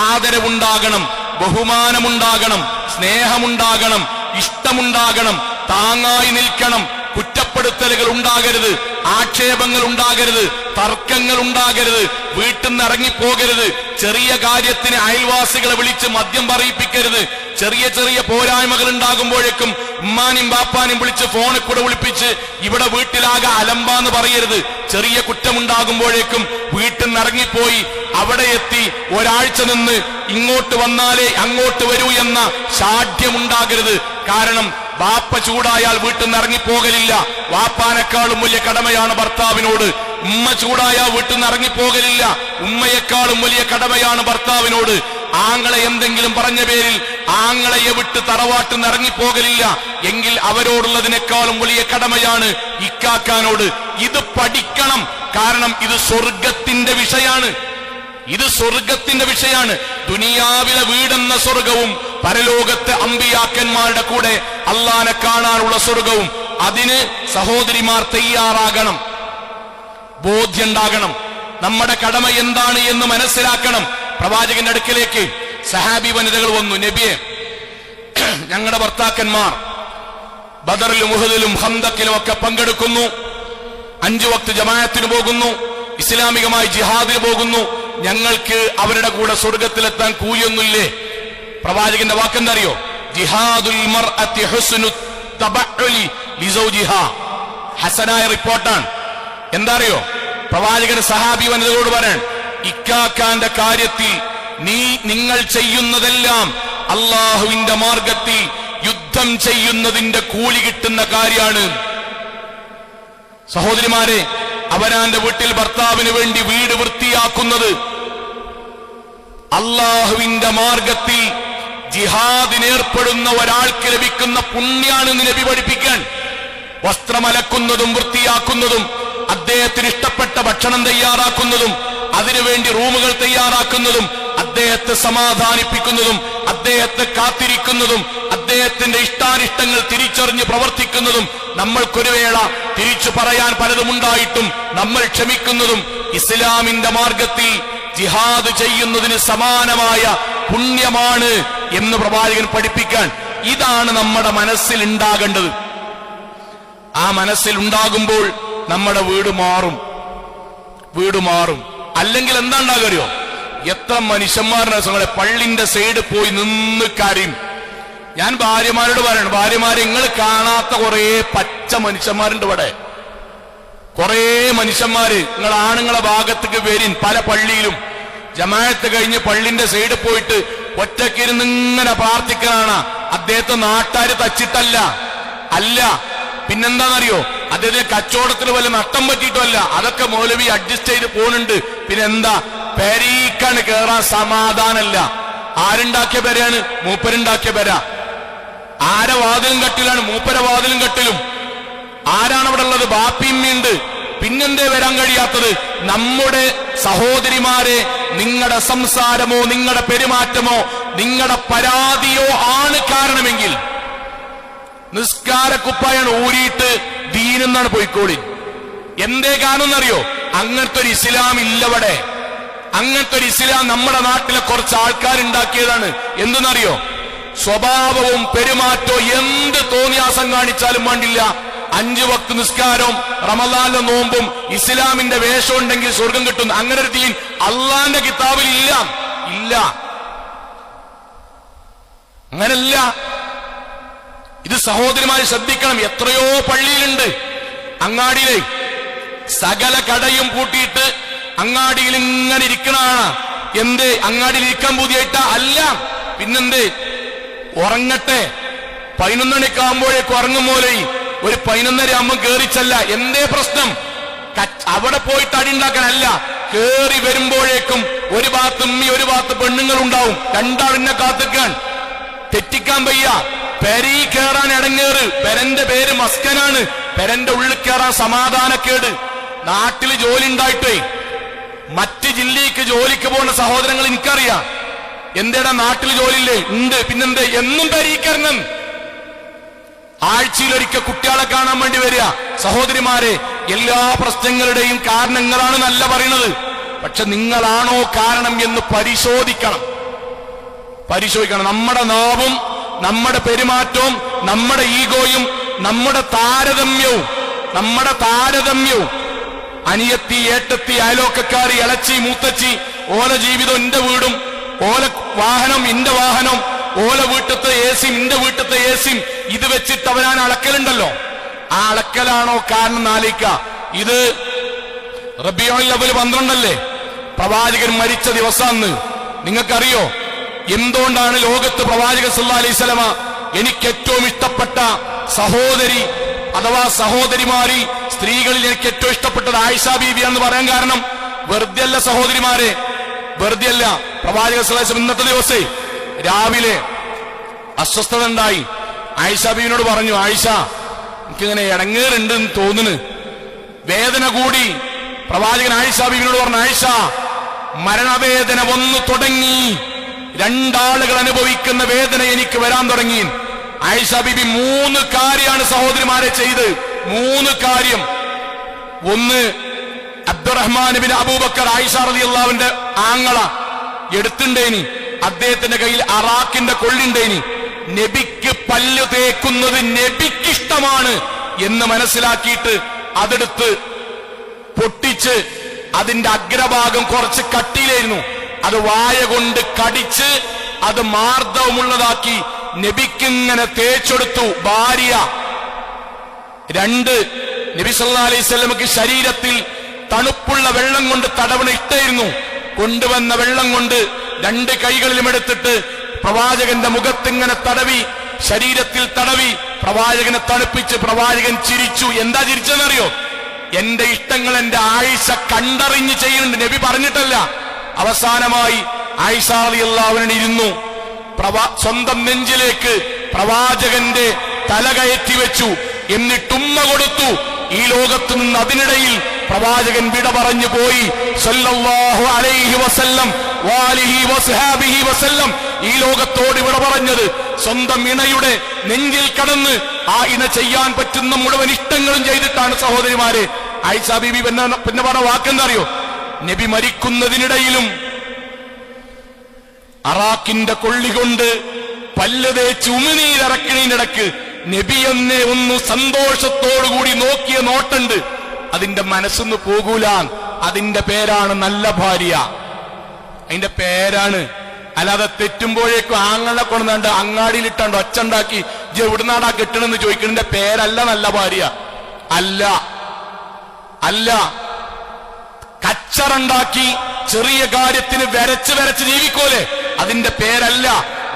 ആദരവുണ്ടാകണം, ബഹുമാനമുണ്ടാകണം, സ്നേഹമുണ്ടാകണം, ഇഷ്ടമുണ്ടാകണം, താങ്ങായി നിൽക്കണം. കുറ്റപ്പെടുത്തലുകൾ ഉണ്ടാകരുത്, ആക്ഷേപങ്ങൾ ഉണ്ടാകരുത്, തർക്കങ്ങൾ ഉണ്ടാകരുത്, വീട്ടിൽ നിന്ന് ഇറങ്ങിപ്പോകരുത്, ചെറിയ കാര്യത്തിന് അയൽവാസികളെ വിളിച്ച് മദ്യം പറയിപ്പിക്കരുത്, ചെറിയ ചെറിയ പോരായ്മകൾ ഉണ്ടാകുമ്പോഴേക്കും ഉമ്മാനും ബാപ്പാനും വിളിച്ച് ഫോണിൽ കൂടെ വിളിപ്പിച്ച് ഇവിടെ വീട്ടിലാകെ അലമ്പാന്ന് പറയരുത്. ചെറിയ കുറ്റമുണ്ടാകുമ്പോഴേക്കും വീട്ടിൽ നിന്ന് ഇറങ്ങിപ്പോയി അവിടെ എത്തി ഒരാഴ്ച നിന്ന് ഇങ്ങോട്ട് വന്നാലേ അങ്ങോട്ട് വരൂ എന്ന ശാഠ്യമുണ്ടാകരുത്. കാരണം ബാപ്പ ചൂടായാൽ വീട്ടിൽ നിന്ന് ഇറങ്ങിപ്പോകലില്ല. വാപ്പാനേക്കാളും വലിയ കടമയാണ് ഭർത്താവിനോട്. ഉമ്മ ചൂടായാൽ വീട്ടിൽ നിന്ന് ഇറങ്ങിപ്പോകലില്ല. ഉമ്മയെക്കാളും വലിയ കടമയാണ് ഭർത്താവിനോട്. ആങ്ങളെ എന്തെങ്കിലും പറഞ്ഞ പേരിൽ ആങ്ങളയെ വിട്ട് തറവാട്ടിൽ നിന്ന് ഇറങ്ങിപ്പോകലില്ല. എങ്കിൽ അവരോടുള്ളതിനേക്കാളും വലിയ കടമയാണ് ഇക്കാക്കാനോട്. ഇത് പഠിക്കണം. കാരണം ഇത് സ്വർഗത്തിന്റെ വിഷയാണ്. ദുനിയാവിലെ വീടെന്ന സ്വർഗവും പരലോകത്തെ അമ്പിയാക്കന്മാരുടെ കൂടെ അള്ളാനെ കാണാനുള്ള സ്വർഗവും. അതിന് സഹോദരിമാർ തയ്യാറാകണം, ബോധ്യമുണ്ടാകണം. നമ്മുടെ കടമ എന്താണ് എന്ന് മനസ്സിലാക്കണം. പ്രവാചകന്റെ അടുക്കലേക്ക് സഹാബി വനിതകൾ വന്നു. നബിയെ, ഞങ്ങളുടെ ഭർത്താക്കന്മാർ ബദറിലും ഉഹദിലും ഖന്തക്കിലും ഒക്കെ പങ്കെടുക്കുന്നു, 5 വക്ത് ജമാഅത്തിന് പോകുന്നു, ഇസ്ലാമികമായി ജിഹാദിന് പോകുന്നു, ഞങ്ങൾക്ക് അവരുടെ കൂടെ സ്വർഗത്തിലെത്താൻ കൂലിയൊന്നുമില്ലേ? പ്രവാചകന്റെ വാക്കെന്തറിയോ? ജിഹാദുൽ മർഅത്തി ഹുസ്നു തബഅലി ലിസൗജിഹാ. ഹസനായ റിപ്പോർട്ടാണ്. എന്താ അറിയോ? പ്രവാചകൻ സഹാബി വനിതകളോട് പറയാൻ, ഇക്കാക്കാന്റെ കാര്യത്തിൽ നിങ്ങൾ ചെയ്യുന്നതെല്ലാം അള്ളാഹുവിന്റെ മാർഗത്തിൽ യുദ്ധം ചെയ്യുന്നതിന്റെ കൂലി കിട്ടുന്ന കാര്യമാണ്. സഹോദരിമാരെ, അവനാന്റെ വീട്ടിൽ ഭർത്താവിന് വേണ്ടി വീട് വൃത്തിയാക്കുന്നത് അള്ളാഹുവിന്റെ മാർഗത്തിൽ ജിഹാദിനേർപ്പെടുന്ന ഒരാൾക്ക് ലഭിക്കുന്ന പുണ്യാണെന്ന് നബി പഠിപ്പിക്കാൻ. വസ്ത്രമലക്കുന്നതും വൃത്തിയാക്കുന്നതും, അദ്ദേഹത്തിന് ഇഷ്ടപ്പെട്ട ഭക്ഷണം തയ്യാറാക്കുന്നതും, അതിനുവേണ്ടി റൂമുകൾ തയ്യാറാക്കുന്നതും, അദ്ദേഹത്തെ സമാധാനിപ്പിക്കുന്നതും, അദ്ദേഹത്തെ കാത്തിരിക്കുന്നതും, അദ്ദേഹത്തിന്റെ ഇഷ്ടാനിഷ്ടങ്ങൾ തിരിച്ചറിഞ്ഞ് പ്രവർത്തിക്കുന്നതും, നമ്മൾക്കൊരു വേള തിരിച്ചു പറയാൻ പലതുമുണ്ടായിട്ടും നമ്മൾ ക്ഷമിക്കുന്നതും ഇസ്ലാമിന്റെ മാർഗത്തിൽ ജിഹാദ് ചെയ്യുന്നതിന് സമാനമായ പുണ്യമാണ് എന്ന് പ്രവാചകൻ പഠിപ്പിക്കാൻ. ഇതാണ് നമ്മുടെ മനസ്സിൽ ഉണ്ടാകേണ്ടത്. ആ മനസ്സിൽ ഉണ്ടാകുമ്പോൾ നമ്മുടെ വീട് മാറും. അല്ലെങ്കിൽ എന്താ ഉണ്ടാകുമോ? എത്ര മനുഷ്യന്മാരുടെ സംഘങ്ങളെ പള്ളിന്റെ സൈഡ് പോയി നിന്ന് കാര്യം. ഞാൻ ഭാര്യമാരോട് പറയണം, ഭാര്യമാരെ, നിങ്ങൾ കാണാത്ത കുറെ പച്ച മനുഷ്യന്മാരുണ്ട് ഇവിടെ. കുറെ മനുഷ്യന്മാര് നിങ്ങൾ ആണുങ്ങളെ ഭാഗത്തേക്ക് വരും. പല പള്ളിയിലും ജമാഅത്ത് കഴിഞ്ഞ് പള്ളിന്റെ സൈഡ് പോയിട്ട് ഒറ്റക്കിരുന്ന് ഇങ്ങനെ പ്രാർത്ഥിക്കാനാണ്. അദ്ദേഹത്തെ നാട്ടാര് തച്ചിട്ടല്ല, പിന്നെന്താണെന്നറിയോ, അദ്ദേഹത്തിന് കച്ചവടത്തിൽ വല്ല നഷ്ടം പറ്റിയിട്ടല്ല, അതൊക്കെ മൗലവി അഡ്ജസ്റ്റ് ചെയ്ത് പോകുന്നുണ്ട്. പിന്നെന്താ, പെരീക്കാണ് കേറാൻ സമാധാനമല്ല. ആരുണ്ടാക്കിയ പെരയാണ്? മൂപ്പരുണ്ടാക്കിയ പെര. ആരെ വാതിലും കട്ടിലാണ്? മൂപ്പര വാതിലും കട്ടിലും. ആരാണ് അവിടെ ഉള്ളത്? ബാപ്പിയമ്മയുണ്ട്. പിന്നെന്തേ വരാൻ കഴിയാത്തത്? നമ്മുടെ സഹോദരിമാരെ, നിങ്ങളുടെ സംസാരമോ നിങ്ങളുടെ പെരുമാറ്റമോ നിങ്ങളുടെ പരാതിയോ ആണ് കാരണമെങ്കിൽ നിസ്കാരക്കുപ്പായാണ് ഊരിയിട്ട് ദീനെന്നാണ് പോയിക്കോളി. എന്തേ കാരണം എന്നറിയോ? അങ്ങനത്തെ ഒരു ഇസ്ലാം ഇല്ലവിടെ. അങ്ങനത്തെ ഒരു ഇസ്ലാം നമ്മുടെ നാട്ടിലെ കുറച്ച് ആൾക്കാരുണ്ടാക്കിയതാണ്. എന്തെന്നറിയോ? സ്വഭാവവും പെരുമാറ്റവും എന്ത് തോന്നിയാസം കാണിച്ചാലും വേണ്ടില്ല, 5 വക്ത് നിസ്കാരവും റമദാനിലെ നോമ്പും ഇസ്ലാമിന്റെ വേഷം ഉണ്ടെങ്കിൽ സ്വർഗം കിട്ടും. അങ്ങനെ ഒരു ദീൻ അള്ളാന്റെ കിതാബിൽ ഇല്ല. അങ്ങനല്ല. ഇത് സഹോദരിമാരെ ശ്രദ്ധിക്കണം. എത്രയോ പള്ളിയിലുണ്ട്. അങ്ങാടിയിലെ സകല കടയും പൂട്ടിയിട്ട് അങ്ങാടിയിൽ ഇങ്ങനെ ഇരിക്കണാണ്. എന്തേ? അങ്ങാടിയിൽ ഇരിക്കാൻ പുതിയായിട്ടാ? അല്ല. പിന്നെന്തേ? ഉറങ്ങട്ടെ. 11 മണിക്കാകുമ്പോഴേക്ക് ഉറങ്ങും പോലെ ഒരു 11:30 ആകുമ്പോൾ കേറിച്ചല്ല. എന്തേ പ്രശ്നം? അവിടെ പോയിട്ട് അടിയുണ്ടാക്കാനല്ല. കേറി വരുമ്പോഴേക്കും ഒരു ഭാഗത്ത് ഉമ്മി ഒരു ഭാഗത്ത് പെണ്ണുങ്ങളുണ്ടാവും. രണ്ടാളിനെ കാത്തിക്കാൻ. തെറ്റിക്കാൻ വയ്യ. പെരീ കയറാൻ ഇടങ്ങേറ്. പെരന്റെ പേര് മസ്കനാണ്. പെരന്റെ ഉള്ളിൽ കയറാൻ സമാധാനക്കേട്. നാട്ടിൽ ജോലി ഉണ്ടായിട്ടേ മറ്റ് ജില്ലയ്ക്ക് ജോലിക്ക് പോകുന്ന സഹോദരങ്ങൾ എനിക്കറിയാം. എന്തേടാ നാട്ടിൽ ജോലിയില്ലേ? ഉണ്ട്. പിന്നെന്തേ? എന്നും പെരീക്കരണം. ആഴ്ചയിലൊരിക്കൽ കുട്ടികളെ കാണാൻ വേണ്ടി വരിക. സഹോദരിമാരെ, എല്ലാ പ്രശ്നങ്ങളുടെയും കാരണങ്ങളാണ് നല്ല പറയുന്നത്. പക്ഷെ നിങ്ങളാണോ കാരണം എന്ന് പരിശോധിക്കണം. നമ്മുടെ നാവും നമ്മുടെ പെരുമാറ്റവും നമ്മുടെ ഈഗോയും നമ്മുടെ താരതമ്യവും അനിയത്തി, ഏട്ടത്തി, അയലോക്കക്കാരി, ഇളച്ചി, മൂത്തച്ചി, ഓല ജീവിതം എന്റെ വീടും, ഓല വാഹനം എന്റെ വാഹനം, ഓല വീട്ടത്തെ ഏസിയും എന്റെ വീട്ടത്തെ ഏസിയും ഇത് വെച്ചിട്ട് അവനാൻ അളക്കലുണ്ടല്ലോ. ആ അളക്കലാണോ കാരണം നാലിക്ക? ഇത് റബീഉൽ അവ്വൽ 12 പ്രവാചകൻ മരിച്ച ദിവസമാണ്. നിങ്ങൾക്കറിയോ എന്തുകൊണ്ടാണ് ലോകത്ത് പ്രവാചകൻ സല്ലല്ലാഹു അലൈഹി വസല്ലമ എനിക്ക് ഏറ്റവും ഇഷ്ടപ്പെട്ട സഹോദരി അഥവാ സഹോദരിമാരിൽ സ്ത്രീകളിൽ എനിക്ക് ഏറ്റവും ഇഷ്ടപ്പെട്ടത് ആയിഷ ബീവിയാണെന്ന് പറയാൻ കാരണം? വെറുതെ അല്ല സഹോദരിമാരെ, വെറുതെ അല്ല. പ്രവാചകൻ സല്ലല്ലാഹു അലൈഹി വസല്ലം ഇന്നത്തെ ദിവസേ രാവിലെ അസ്വസ്ഥത ഉണ്ടായി. ആയിഷ ബീവിനോട് പറഞ്ഞു, ആയിഷ എനിക്കിങ്ങനെ ഇടങ്ങേറുണ്ട് എന്ന് തോന്നുന്നു, വേദന കൂടി. പ്രവാചകൻ ആയിഷ ബീവിനോട് പറഞ്ഞു, ആയിഷ മരണവേദന വന്നു തുടങ്ങി, 2 ആളുകൾ അനുഭവിക്കുന്ന വേദന എനിക്ക് വരാൻ തുടങ്ങി. ആയിഷ ബീബി 3 കാര്യമാണ് സഹോദരിമാരെ ചെയ്ത്. 3 കാര്യം. ഒന്ന്, അബ്ദുറഹ്മാൻ ബിൻ അബൂബക്കർ ആയിഷ റളിയല്ലാഹുവിന്റെ ആങ്ങള എടുത്തുണ്ടേനി. അദ്ദേഹത്തിന്റെ കയ്യിൽ അറാഖിന്റെ കൊള്ളിണ്ടേനി. നബിക്ക് പല്ലു തേക്കുന്നത് നബിക്കിഷ്ടമാണ് എന്ന് മനസ്സിലാക്കിയിട്ട് അതെടുത്ത് പൊട്ടിച്ച് അതിന്റെ അഗ്രഭാഗം കുറച്ച് കട്ടിയിലായിരുന്നു. അത് വായ കൊണ്ട് കടിച്ച് അത് മാർദ്ദവമുള്ളതാക്കി നബിക്കിങ്ങനെ തേച്ചെടുത്തു ഭാര്യ. 2, നബി സല്ലല്ലാഹു അലൈഹി വസല്ലമക്ക് ശരീരത്തിൽ തണുപ്പുള്ള വെള്ളം കൊണ്ട് തടവണ ഇഷ്ടായിരുന്നു. കൊണ്ടുവന്ന വെള്ളം കൊണ്ട് 2 കൈകളിലും എടുത്തിട്ട് പ്രവാചകന്റെ മുഖത്തിങ്ങനെ തടവി, ശരീരത്തിൽ തടവി, പ്രവാചകനെ തണുപ്പിച്ച് പ്രവാചകൻ ചിരിച്ചു. എന്താ ചിരിച്ചെന്നറിയോ? എന്റെ ഇഷ്ടങ്ങൾ എന്റെ ആയിഷ കണ്ടറിഞ്ഞ് ചെയ്യുന്നുണ്ട്. നബി പറഞ്ഞിട്ടല്ല. അവസാനമായി ആയിഷ റളിയല്ലാഹു അൻഹ ഇരുന്നു. സ്വന്തം നെഞ്ചിലേക്ക് പ്രവാചകന്റെ തല കയറ്റി വെച്ചു. എന്നിട്ടുമ്മ കൊടുത്തു. ഈ ലോകത്തു നിന്ന് അതിനിടയിൽ പ്രവാചകൻ വിട പറഞ്ഞു പോയി. സല്ലല്ലാഹു അലൈഹി വസല്ലം വാലിഹി വസ്ഹാബിഹി വസല്ലം. ഈ ലോകത്തോട് വിട പറഞ്ഞത് സ്വന്തം ഇണയുടെ നെഞ്ചിൽ കടന്ന് ആ ഇണ ചെയ്യാൻ പറ്റുന്ന മുഴുവൻ ഇഷ്ടങ്ങളും ചെയ്തിട്ടാണ് സഹോദരിമാരെ. ആയിഷ ബീബി പിന്നെ പറഞ്ഞ വാക്കെന്താ അറിയോ? നബി മരിക്കുന്നതിനിടയിലും അറാഖിന്റെ കൊള്ളി കൊണ്ട് പല്ല് തേച്ച് ഉമിനീരിറക്കണീനിടക്ക് നബി എന്നെ ഒന്ന് സന്തോഷത്തോടുകൂടി നോക്കിയ നോട്ടുണ്ട്. അതിന്റെ മനസ്സൊന്ന് പോകൂല. അതിന്റെ പേരാണ് നല്ല ഭാര്യ. അതിന്റെ പേരാണ്. അല്ലാതെ തെറ്റുമ്പോഴേക്കും ആങ്ങളെ കൊണ്ടുവന്നാണ്ട് അങ്ങാടിയിലിട്ടാണ്ട് ഒച്ചുണ്ടാക്കി എവിടുന്നാടാ കെട്ടണെന്ന് ചോദിക്കുന്നതിന്റെ പേരല്ല നല്ല ഭാര്യ. അല്ല കച്ചറുണ്ടാക്കി ചെറിയ കാര്യത്തിന് വരച്ച് ജീവിക്കോലെ, അതിന്റെ പേരല്ല.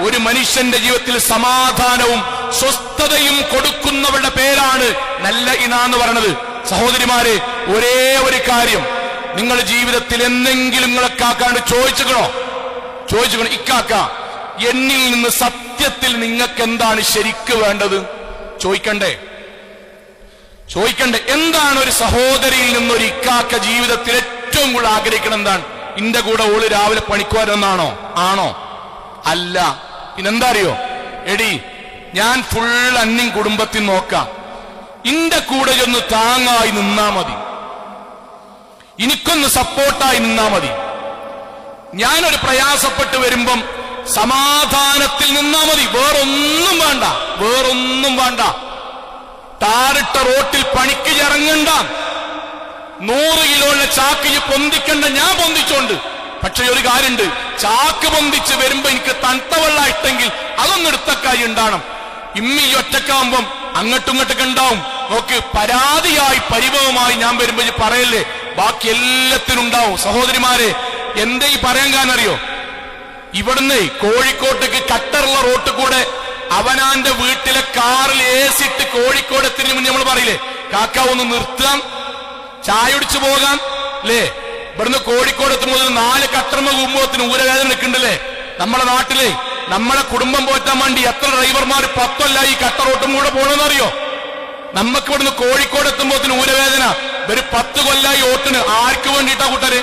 ഒരു മനുഷ്യന്റെ ജീവിതത്തിൽ സമാധാനവും സ്വസ്ഥതയും കൊടുക്കുന്നവരുടെ പേരാണ് നല്ല ഇണ എന്ന് പറയുന്നത്. സഹോദരിമാരെ, ഒരേ ഒരു കാര്യം നിങ്ങൾ ജീവിതത്തിൽ എന്തെങ്കിലും നിങ്ങളെക്കാക്കാണ്ട് ചോദിച്ചുക്കണോ? ഇക്കാക്ക, എന്നിൽ നിന്ന് സത്യത്തിൽ നിങ്ങൾക്ക് എന്താണ് ശരിക്ക് വേണ്ടത്? ചോദിക്കണ്ടേ? എന്താണ് ഒരു സഹോദരിയിൽ നിന്നൊരു ഇക്കാക്ക ജീവിതത്തിൽ ഏറ്റവും കൂടുതൽ ആഗ്രഹിക്കണം? എന്താണ്? ഇന്റെ കൂടെ ഓള് രാവിലെ പണിക്ക് വരുമെന്നാണോ? ആണോ? അല്ല. പിന്നെന്താ അറിയോ? എടി, ഞാൻ ഫുൾ അന്യം കുടുംബത്തിൽ നോക്കാം, ഇന്റെ കൂടെ ഒന്ന് താങ്ങായി നിന്നാ മതി, എനിക്കൊന്ന് സപ്പോർട്ടായി നിന്നാ മതി, ഞാനൊരു പ്രയാസപ്പെട്ട് വരുമ്പം സമാധാനത്തിൽ നിന്നാ മതി, വേറൊന്നും വേണ്ട. ടാറിട്ട റോട്ടിൽ പണിക്ക് ഇറങ്ങണ്ട, 100 കിലോയുടെ ചാക്ക് പൊന്തിക്കണ്ട, ഞാൻ പൊന്തിച്ചോണ്ട്. പക്ഷെ ഒരു കാര്യമുണ്ട്, ചാക്ക് പൊന്തിച്ച് വരുമ്പോ എനിക്ക് തണുത്ത വെള്ളം ഇട്ടെങ്കിൽ അതൊന്നും എടുത്തക്കായി ഉണ്ടാവണം. ഇമ്മി ഒറ്റക്കാവുമ്പം അങ്ങോട്ടും ഇങ്ങോട്ടൊക്കെ ഉണ്ടാവും. നോക്ക്, പരാതിയായി പരിഭവമായി ഞാൻ വരുമ്പോ പറയല്ലേ, ബാക്കി എല്ലാത്തിനും ഉണ്ടാവും. സഹോദരിമാരെ, എന്തേ ഈ പറയാൻ കാരണറിയോ? ഇവിടുന്ന് കോഴിക്കോട്ടേക്ക് കട്ടറുള്ള റോട്ടിൽ കൂടെ അവനാന്റെ വീട്ടിലെ കാറിൽ ഏസിട്ട് കോഴിക്കോട് എത്തിന് മുന്നേ നമ്മൾ പറയില്ലേ, കാക്ക ഒന്ന് നിർത്താം, ചായ കുടിച്ചു പോകാം അല്ലേ? ഇവിടുന്ന് കോഴിക്കോട് എത്തുമ്പോൾ 4 കട്ടർമ കുമ്പത്തിന് ഊരവേദന നിൽക്കണ്ടല്ലേ? നമ്മളെ നാട്ടിലെ നമ്മളെ കുടുംബം പോറ്റാൻ വേണ്ടി എത്ര ഡ്രൈവർമാർ 10 കൊല്ലമായി ഈ കട്ട റോട്ടും കൂടെ പോകണമെന്നറിയോ? നമുക്ക് ഇവിടുന്ന് കോഴിക്കോട് എത്തുമ്പോത്തിന് ഊരവേദന, ഒരു 10 കൊല്ലമായി ഓട്ടിന്. ആർക്ക് വേണ്ടിയിട്ടാ കൂട്ടര്?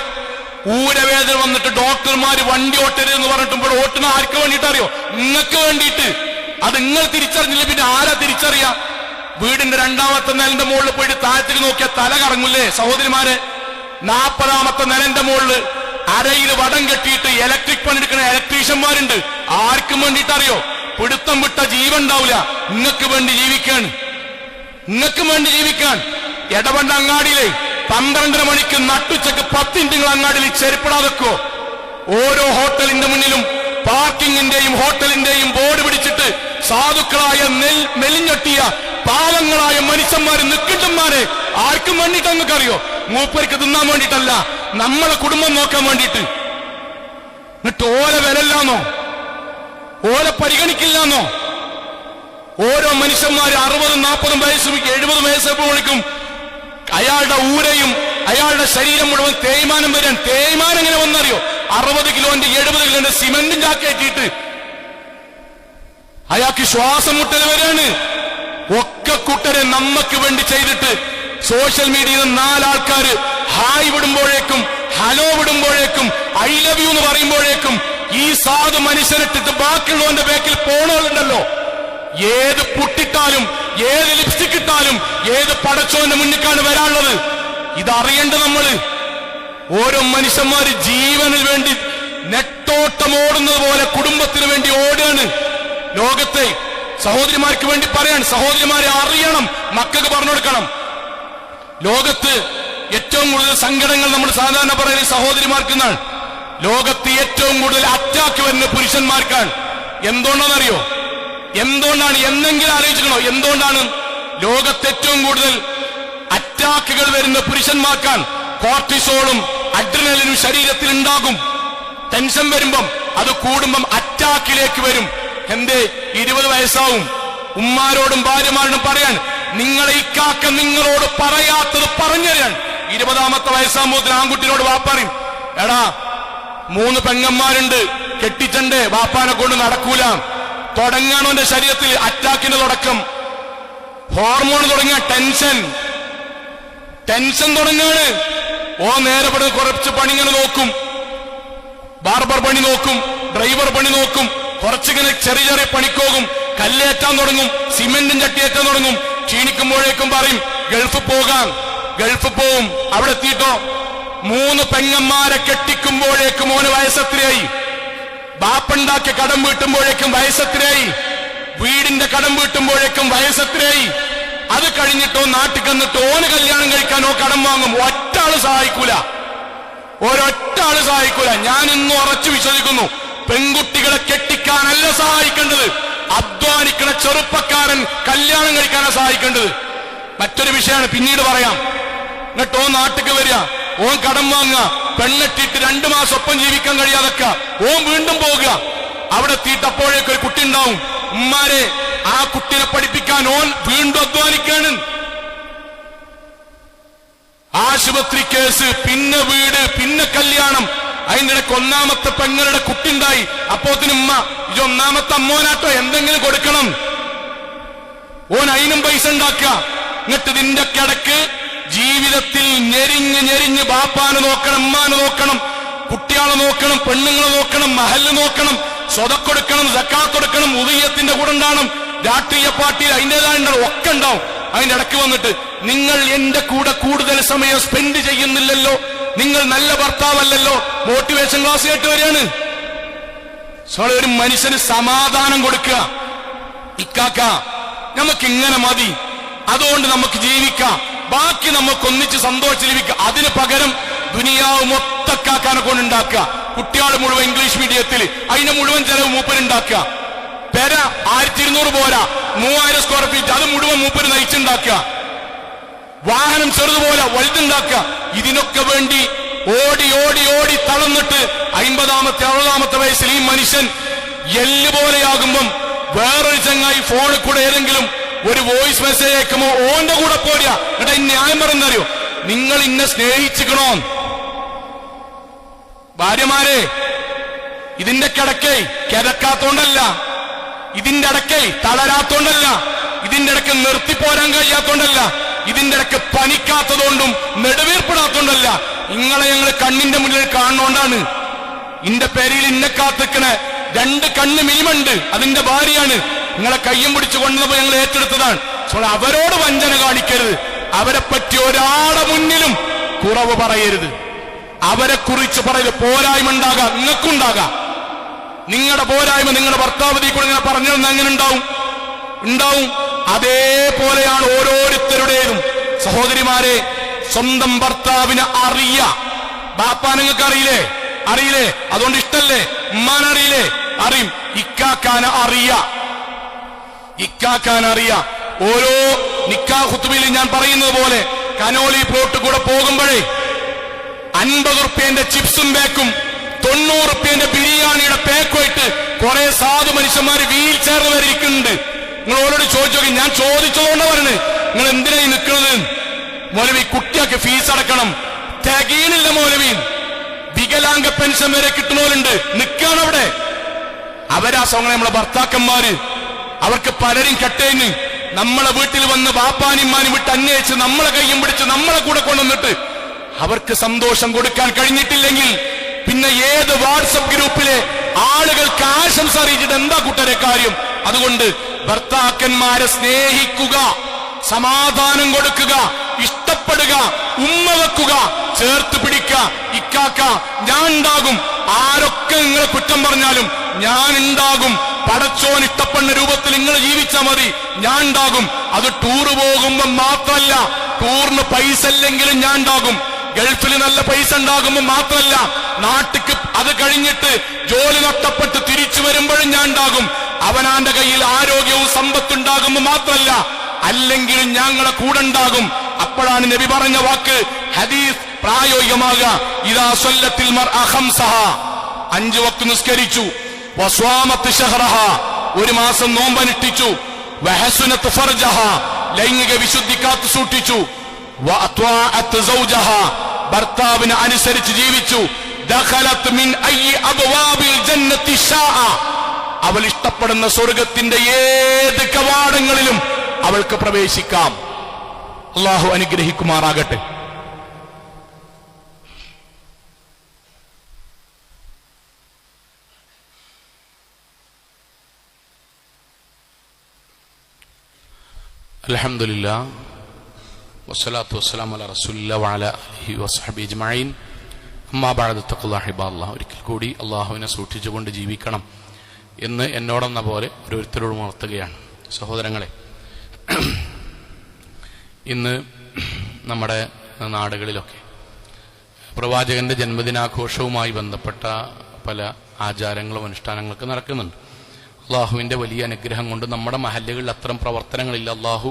ഊരവേദന വന്നിട്ട് ഡോക്ടർമാര് വണ്ടി ഓട്ടരുത് എന്ന് പറഞ്ഞിട്ടുമ്പോൾ ഓട്ടുന്ന ആർക്ക് വേണ്ടിയിട്ടറിയോ? നിങ്ങൾക്ക് വേണ്ടിയിട്ട്. അത് നിങ്ങൾ തിരിച്ചറിഞ്ഞില്ല, പിന്നെ ആരാ തിരിച്ചറിയാം? വീടിന്റെ 2ാമത്തെ നിലന്റെ മുകളിൽ പോയിട്ട് താഴത്തേക്ക് നോക്കിയാൽ തല കറങ്ങൂലേ? സഹോദരിമാരെ, 40ാമത്തെ നിലന്റെ മുകളിൽ അരയിൽ വടം കെട്ടിയിട്ട് ഇലക്ട്രിക് പണിയെടുക്കുന്ന ഇലക്ട്രീഷ്യന്മാരുണ്ട്. ആർക്കും വേണ്ടിയിട്ടറിയോ? പിടുത്തം വിട്ട ജീവൻ ഉണ്ടാവില്ല. നിങ്ങൾക്ക് വേണ്ടി ജീവിക്കാൻ. ഇടവണ്ട അങ്ങാടിയിലെ 12 മണിക്ക് നട്ടുച്ചക്ക് 10 മിനിറ്റ് നിങ്ങൾ അങ്ങാടിയിൽ ചെരുപ്പിടാതെ വെക്കോ? ഓരോ ഹോട്ടലിന്റെ മുന്നിലും പാർക്കിങ്ങിന്റെയും ഹോട്ടലിന്റെയും ബോർഡ് പിടിച്ചിട്ട് സാധുക്കളായ മെലിഞ്ഞൊട്ടിയ പാവങ്ങളായ മനുഷ്യന്മാര് നിൽക്കിട്ടന്മാരെ ആർക്കും വേണ്ടിയിട്ട് നിങ്ങൾക്കറിയോ? മൂപ്പർക്ക് തിന്നാൻ വേണ്ടിയിട്ടല്ല, നമ്മളെ കുടുംബം നോക്കാൻ വേണ്ടിയിട്ട്. എന്നിട്ട് ഓല വിലല്ലാന്നോ? ഓല പരിഗണിക്കില്ലാന്നോ? ഓരോ മനുഷ്യന്മാര് 60-40 വയസ്സും 70 വയസ്സപ്പോഴേക്കും അയാളുടെ ഊരയും അയാളുടെ ശരീരം മുഴുവൻ തേയ്മാനം വരാൻ. തേയ്മാനം എങ്ങനെ വന്നറിയോ? 60 കിലോന്റെ 70 കിലോന്റെ സിമന്റും ചാക്കേറ്റിട്ട് അയാൾക്ക് ശ്വാസം മുട്ടൽ വരാണ്. ഒക്കെ കൂട്ടരെ നമുക്ക് വേണ്ടി ചെയ്തിട്ട് സോഷ്യൽ മീഡിയയിൽ 4 ആൾക്കാര് ഹായ് വിടുമ്പോഴേക്കും ഹലോ വിടുമ്പോഴേക്കും ഐ ലവ് യു എന്ന് പറയുമ്പോഴേക്കും ഈ സാധു മനുഷ്യരിട്ടിട്ട് ബാക്കിയുള്ളവന്റെ ബാക്കിൽ പോണോളുണ്ടല്ലോ, ഏത് പുട്ടിട്ടാലും ഏത് ലിപ്സ്റ്റിക് ഇട്ടാലും ഏത് പടച്ചോന്റെ മുന്നിക്കാണ് വരാനുള്ളത്. ഇതറിയേണ്ട നമ്മള്. ഓരോ മനുഷ്യന്മാര് ജീവനിൽ വേണ്ടി നെട്ടോട്ടമോടുന്നത് പോലെ കുടുംബത്തിന് വേണ്ടി ഓടുകയാണ്. ലോകത്തെ സഹോദരിമാർക്ക് വേണ്ടി പറയാൻ, സഹോദരിമാരെ അറിയണം, മക്കൾക്ക് പറഞ്ഞു കൊടുക്കണം. ലോകത്ത് ഏറ്റവും കൂടുതൽ സങ്കടങ്ങൾ നമ്മൾ സാധാരണ പറയുന്നത് സഹോദരിമാർക്കെന്നാണ്. ലോകത്ത് ഏറ്റവും കൂടുതൽ അറ്റാക്ക് വരുന്ന പുരുഷന്മാർക്കാണ്. എന്തുകൊണ്ടാണെന്നറിയോ? എന്തുകൊണ്ടാണ്? എന്നെങ്കിലും ആലോചിക്കണോ എന്തുകൊണ്ടാണ്? ലോകത്ത് ഏറ്റവും കൂടുതൽ അറ്റാക്കുകൾ വരുന്ന പുരുഷന്മാർക്കാണ്. കോർട്ടിസോളും അഡ്രിനലിനും ശരീരത്തിൽ ഉണ്ടാകും. ടെൻഷൻ വരുമ്പം അത് കൂടുമ്പം അറ്റാക്കിലേക്ക് വരും. എന്തേ? 20 വയസ്സാവും. ഉമ്മാരോടും ഭാര്യമാരോടും പറയാൻ, നിങ്ങളെ ഇക്കാക്ക നിങ്ങളോട് പറയാത്തത് പറഞ്ഞുതരാൻ. 20ാമത്തെ വയസ്സാകുമ്പോൾ ആൺകുട്ടിനോട് വാപ്പറയും, എടാ 3 പെങ്ങന്മാരുണ്ട്, കെട്ടിച്ചണ്ടേ, വാപ്പാനെ കൊണ്ട് നടക്കൂല. തുടങ്ങാണോ എന്റെ ശരീരത്തിൽ അറ്റാക്കിന്റെ തുടക്കം? ഹോർമോൺ തുടങ്ങിയ ടെൻഷൻ തുടങ്ങാണ്. നേരെ കുറച്ച് പണി ഇങ്ങനെ നോക്കും, ബാർബർ പണി നോക്കും, ഡ്രൈവർ പണി നോക്കും, കുറച്ചിങ്ങനെ ചെറിയ ചെറിയ പണിക്കോകും, കല്ലേറ്റാൻ തുടങ്ങും, സിമെന്റും ചട്ടിയേറ്റാൻ തുടങ്ങും. ക്ഷീണിക്കുമ്പോഴേക്കും പറയും ഗൾഫ് പോകാം. ഗൾഫ് പോവും. അവിടെ എത്തിയിട്ടോ 3 പെങ്ങന്മാരെ കെട്ടിക്കുമ്പോഴേക്കും ഓന് വയസ്സെത്രയായി? ബാപ്പുണ്ടാക്കിയ കടം വീട്ടുമ്പോഴേക്കും വയസ്സെത്രയായി? വീടിന്റെ കടം വീട്ടുമ്പോഴേക്കും വയസ്സെത്രയായി? അത് കഴിഞ്ഞിട്ടോ നാട്ടിൽ കന്നിട്ടോ ഓന് കല്യാണം കഴിക്കാനോ കടം വാങ്ങും. ഒറ്റ ആള് സഹായിക്കൂല. ഞാൻ ഇന്നും ഉറച്ചു വിശ്വസിക്കുന്നു, പെൺകുട്ടികളെ കെട്ടിക്കാനല്ല സഹായിക്കേണ്ടത്, അധ്വാനിക്കണ ചെറുപ്പക്കാരൻ കല്യാണം കഴിക്കാനാണ് സഹായിക്കേണ്ടത്. മറ്റൊരു വിഷയമാണ്, പിന്നീട് പറയാം. എന്നിട്ടോ നാട്ടിക്ക് വരിക, ഓൻ കടം വാങ്ങുക, പെണ്ണെട്ടിട്ട് 2 മാസം ഒപ്പം ജീവിക്കാൻ കഴിയാതൊക്കെ ഓൻ വീണ്ടും പോകുക. അവിടെ എത്തിയിട്ടപ്പോഴേക്കൊരു കുട്ടി ഉണ്ടാവും. ഉമ്മാരെ ആ കുട്ടിനെ പഠിപ്പിക്കാൻ ഓൻ വീണ്ടും അധ്വാനിക്കാണ്. ആശുപത്രി കേസ്, പിന്നെ വീട്, പിന്നെ കല്യാണം. അതിന്റെ ഇടയ്ക്ക് ഒന്നാമത്തെ പെങ്ങളുടെ കുട്ടിണ്ടായി. അപ്പോത്തിന് ഉമ്മ ഇത് ഒന്നാമത്തെ അമ്മോനാട്ടോ, എന്തെങ്കിലും കൊടുക്കണം. ഓൻ അതിനും പൈസ ഉണ്ടാക്കുക. എന്നിട്ട് ഇതിന്റെ കിടക്ക് ജീവിതത്തിൽ ഞെരിഞ്ഞ് ബാപ്പാനെ നോക്കണം, ഉമ്മാനെ നോക്കണം, കുട്ടികളെ നോക്കണം, പെണ്ണുങ്ങളെ നോക്കണം, മഹല് നോക്കണം, സ്വതക്ക് കൊടുക്കണം, സക്കാത്ത് കൊടുക്കണം, ഉദയത്തിന്റെ കൂടെ ഉണ്ടാവണം, രാഷ്ട്രീയ പാർട്ടിയിൽ അതിൻ്റെതായ ഒക്കെ ഉണ്ടാവും. അതിന്റെ ഇടയ്ക്ക് വന്നിട്ട് നിങ്ങൾ എന്റെ കൂടെ കൂടുതൽ സമയം സ്പെൻഡ് ചെയ്യുന്നില്ലല്ലോ, നിങ്ങൾ നല്ല ഭർത്താവല്ലല്ലോ, മോട്ടിവേഷൻ ക്ലാസ് കേട്ട് വരികയാണ്. ഒരു മനുഷ്യന് സമാധാനം കൊടുക്കുക. ഇക്കാക്ക നമുക്ക് ഇങ്ങനെ മതി, അതുകൊണ്ട് നമുക്ക് ജീവിക്കാം, ബാക്കി നമുക്ക് ഒന്നിച്ച് സന്തോഷം ജീവിക്കാം. അതിന് പകരം ദുനിയാവ് മൊത്തക്കാക്കാനെ കൊണ്ടുണ്ടാക്കുക. കുട്ടികൾ മുഴുവൻ ഇംഗ്ലീഷ് മീഡിയത്തിൽ, അതിന് മുഴുവൻ ചെലവ് മൂപ്പരുണ്ടാക്കുക. പെര 1200 പോരാ, 3000 സ്ക്വയർ ഫീറ്റ്, അത് മുഴുവൻ മൂപ്പര് നയിച്ചുണ്ടാക്കുക. വാഹനം ചെറുതുപോലെ വലുതുണ്ടാക്കുക. ഇതിനൊക്കെ വേണ്ടി ഓടി ഓടി ഓടി തളർന്നിട്ട് 50-ാമത്തെ 60-ാമത്തെ വയസ്സിൽ ഈ മനുഷ്യൻ എല്ലുപോലെയാകുമ്പം വേറൊരു ചങ്ങായി ഫോണിൽ കൂടെ ഏതെങ്കിലും ഒരു വോയിസ് മെസ്സേജ് അയക്കുമ്പോ ഓന്റെ കൂടെ പോരാ. എന്നിട്ട് ന്യായം പറയുന്നറിയോ, നിങ്ങൾ ഇന്നെ സ്നേഹിച്ചിക്കണോ? ഭാര്യമാരെ, ഇതിന്റെ കിടക്കേ കിടക്കാത്തോണ്ടല്ല, ഇതിന്റെ ഇടയ്ക്ക് തളരാത്തോണ്ടല്ല, ഇതിന്റെ ഇടയ്ക്ക് നിർത്തിപ്പോരാൻ കഴിയാത്തോണ്ടല്ല, ഇതിന്റെ ഇടയ്ക്ക് പനിക്കാത്തതുകൊണ്ടും നെടുവീർപ്പെടാത്തോണ്ടല്ല, നിങ്ങളെ ഞങ്ങൾ കണ്ണിന്റെ മുന്നിൽ കാണുന്നോണ്ടാണ്. ഇന്റെ പേരിൽ ഇന്നെ കാത്തിക്കണ 2 കണ്ണ് മിനിമുണ്ട്, അതിന്റെ ഭാര്യയാണ്. നിങ്ങളെ കയ്യും പിടിച്ചു കൊണ്ടുവന്നപ്പോ ഞങ്ങൾ ഏറ്റെടുത്തതാണ്. അവരോട് വഞ്ചന കാണിക്കരുത്. അവരെ പറ്റി ഒരാളുടെ മുന്നിലും കുറവ് പറയരുത്. അവരെ കുറിച്ച് പറയരുത്. പോരായ്മ ഉണ്ടാകാം, നിങ്ങൾക്കുണ്ടാകാം. നിങ്ങളുടെ പോരായ്മ നിങ്ങളുടെ ഭർത്താവതി കൂടെ ഇങ്ങനെ പറഞ്ഞതെന്ന് അങ്ങനെ ഉണ്ടാവും. അതേപോലെയാണ് ഓരോരുത്തരുടേതും. സഹോദരിമാരെ, സ്വന്തം ഭർത്താവിനെ ബാപ്പാ നിങ്ങൾക്ക് അറിയില്ലേ? അതുകൊണ്ട് ഇഷ്ടല്ലേ? ഉമ്മാനറിയില്ലേ? അറിയും. ഇക്കാക്കാനറിയാം. ഓരോ നിക്കാ ഖുത്ബയിൽ ഞാൻ പറയുന്നത് പോലെ കനോലി പ്ലോട്ട് കൂടെ പോകുമ്പോഴേ 50 റുപ്യന്റെ ചിപ്സും പേക്കും 90 റുപ്യന്റെ ബിരിയാണിയുടെ പേക്കുമായിട്ട് കുറെ സാധു മനുഷ്യന്മാര് വീൽ ചെയറിൽ വരെ ഇരിക്കുന്നുണ്ട്. നിങ്ങൾ ഓരോട് ചോദിച്ചു നോക്കി. ഞാൻ ചോദിച്ചതുകൊണ്ടാ പറയുന്നത്, നിങ്ങൾ എന്തിനായി നിൽക്കുന്നത്? മൗലവി, കുട്ടിയൊക്കെ ഫീസ് അടക്കണം, തികയില്ല മൗലവി. വികലാംഗ പെൻഷൻ വരെ കിട്ടുന്നവരുണ്ട്, നിൽക്കാണ് അവിടെ. അവരാ സോങ്ങളെ നമ്മളെ ഭർത്താക്കന്മാര്. അവർക്ക് പലരും കെട്ടേന്ന് നമ്മളെ വീട്ടിൽ വന്ന് ബാപ്പാനിമാനും വിട്ട് അന്വേഷിച്ച് നമ്മളെ കയ്യും പിടിച്ച് നമ്മളെ കൂടെ കൊണ്ടുവന്നിട്ട് അവർക്ക് സന്തോഷം കൊടുക്കാൻ കഴിഞ്ഞിട്ടില്ലെങ്കിൽ പിന്നെ ഏത് വാട്സപ്പ് ഗ്രൂപ്പിലെ ആളുകൾക്ക് ആശംസ അറിയിച്ചിട്ട് എന്താ കൂട്ടരെ കാര്യം? അതുകൊണ്ട് ഭർത്താക്കന്മാരെ സ്നേഹിക്കുക, സമാധാനം കൊടുക്കുക, ഇഷ്ടപ്പെടുക, ഉമ്മ വെക്കുക, ചേർത്ത് പിടിക്കുക. ഇക്കാക്ക ഞാൻ ഉണ്ടാകും, ആരൊക്കെ നിങ്ങളെ കുറ്റം പറഞ്ഞാലും ഞാൻ ഉണ്ടാകും. പടച്ചോൻ ഇഷ്ടപ്പെടുന്ന രൂപത്തിൽ നിങ്ങൾ ജീവിച്ചാൽ മതി, ഞാൻ ഉണ്ടാകും. അത് ടൂറ് പോകുമ്പോ മാത്രമല്ല, ടൂറിന് പൈസ ഇല്ലെങ്കിലും ഞാൻ ഉണ്ടാകും. ഗൾഫിൽ നല്ല പൈസ ഉണ്ടാകുമ്പോൾ മാത്രമല്ല, നാട്ടിക്ക് അത് കഴിഞ്ഞിട്ട് ജോലി നഷ്ടപ്പെട്ട് തിരിച്ചു വരുമ്പോഴും ഞാൻ ഉണ്ടാകും. അവനാന്റെ കയ്യിൽ ആരോഗ്യവും സമ്പത്തുണ്ടാകുമ്പോൾ മാത്രമല്ല, അല്ലെങ്കിലും ഞങ്ങളെ കൂടെ ഉണ്ടാകും. അപ്പോഴാണ് നബി പറഞ്ഞ വാക്ക് ഹദീസ് പ്രായോഗികമാകുക. ഇദാ സല്ലത്തിൽ മർഅ ഖംസഹ, 5 വക്ത് നിസ്കരിച്ചു, വസ്വാമത്ത് ശഹ്റഹ, 1 മാസം നോമ്പനുഷ്ഠിച്ചു, വഹസുനത്ത് ഫർജഹ, ലൈംഗിക വിശുദ്ധി കാത്തു സൂക്ഷിച്ചു, വഅത്വാഅത്ത് സൗജഹ, ഭർത്താവിനെ അനുസരിച്ച് ജീവിച്ചു, ദഖലത് മിൻ അയ്യി അബ്വാബിൽ ജന്നത്തി ശാഅ, അവൾ ഇഷ്ടപ്പെടുന്ന സ്വർഗത്തിന്റെ ഏത് കവാടങ്ങളിലും അവൾക്ക് പ്രവേശിക്കാം. അല്ലാഹു അനുഗ്രഹിക്കുമാറാകട്ടെ. അൽഹംദുലില്ലാഹ് വസ്സലാത്തു വസ്സലാമു അലാ റസൂലില്ലാഹി വഅലാ ആലിഹി വസ്ഹബിഹി അജ്മഈൻ. അമ്മാ ബഅദ് തഖ്വല്ലാഹി ഇബാദല്ലാഹ്. ഒരിക്കൽ കൂടി അള്ളാഹുവിനെ സൂക്ഷിച്ചുകൊണ്ട് ജീവിക്കണം എന്ന് എന്നോടെന്ന പോലെ ഓരോരുത്തരോട് ഉണർത്തുകയാണ്. സഹോദരങ്ങളെ, ഇന്ന് നമ്മുടെ നാടുകളിലൊക്കെ പ്രവാചകന്റെ ജന്മദിനാഘോഷവുമായി ബന്ധപ്പെട്ട പല ആചാരങ്ങളും അനുഷ്ഠാനങ്ങളൊക്കെ നടക്കുന്നുണ്ട്. അള്ളാഹുവിന്റെ വലിയ അനുഗ്രഹം കൊണ്ട് നമ്മുടെ മഹല്ലുകളിൽ അത്തരം പ്രവർത്തനങ്ങളില്ല. അള്ളാഹു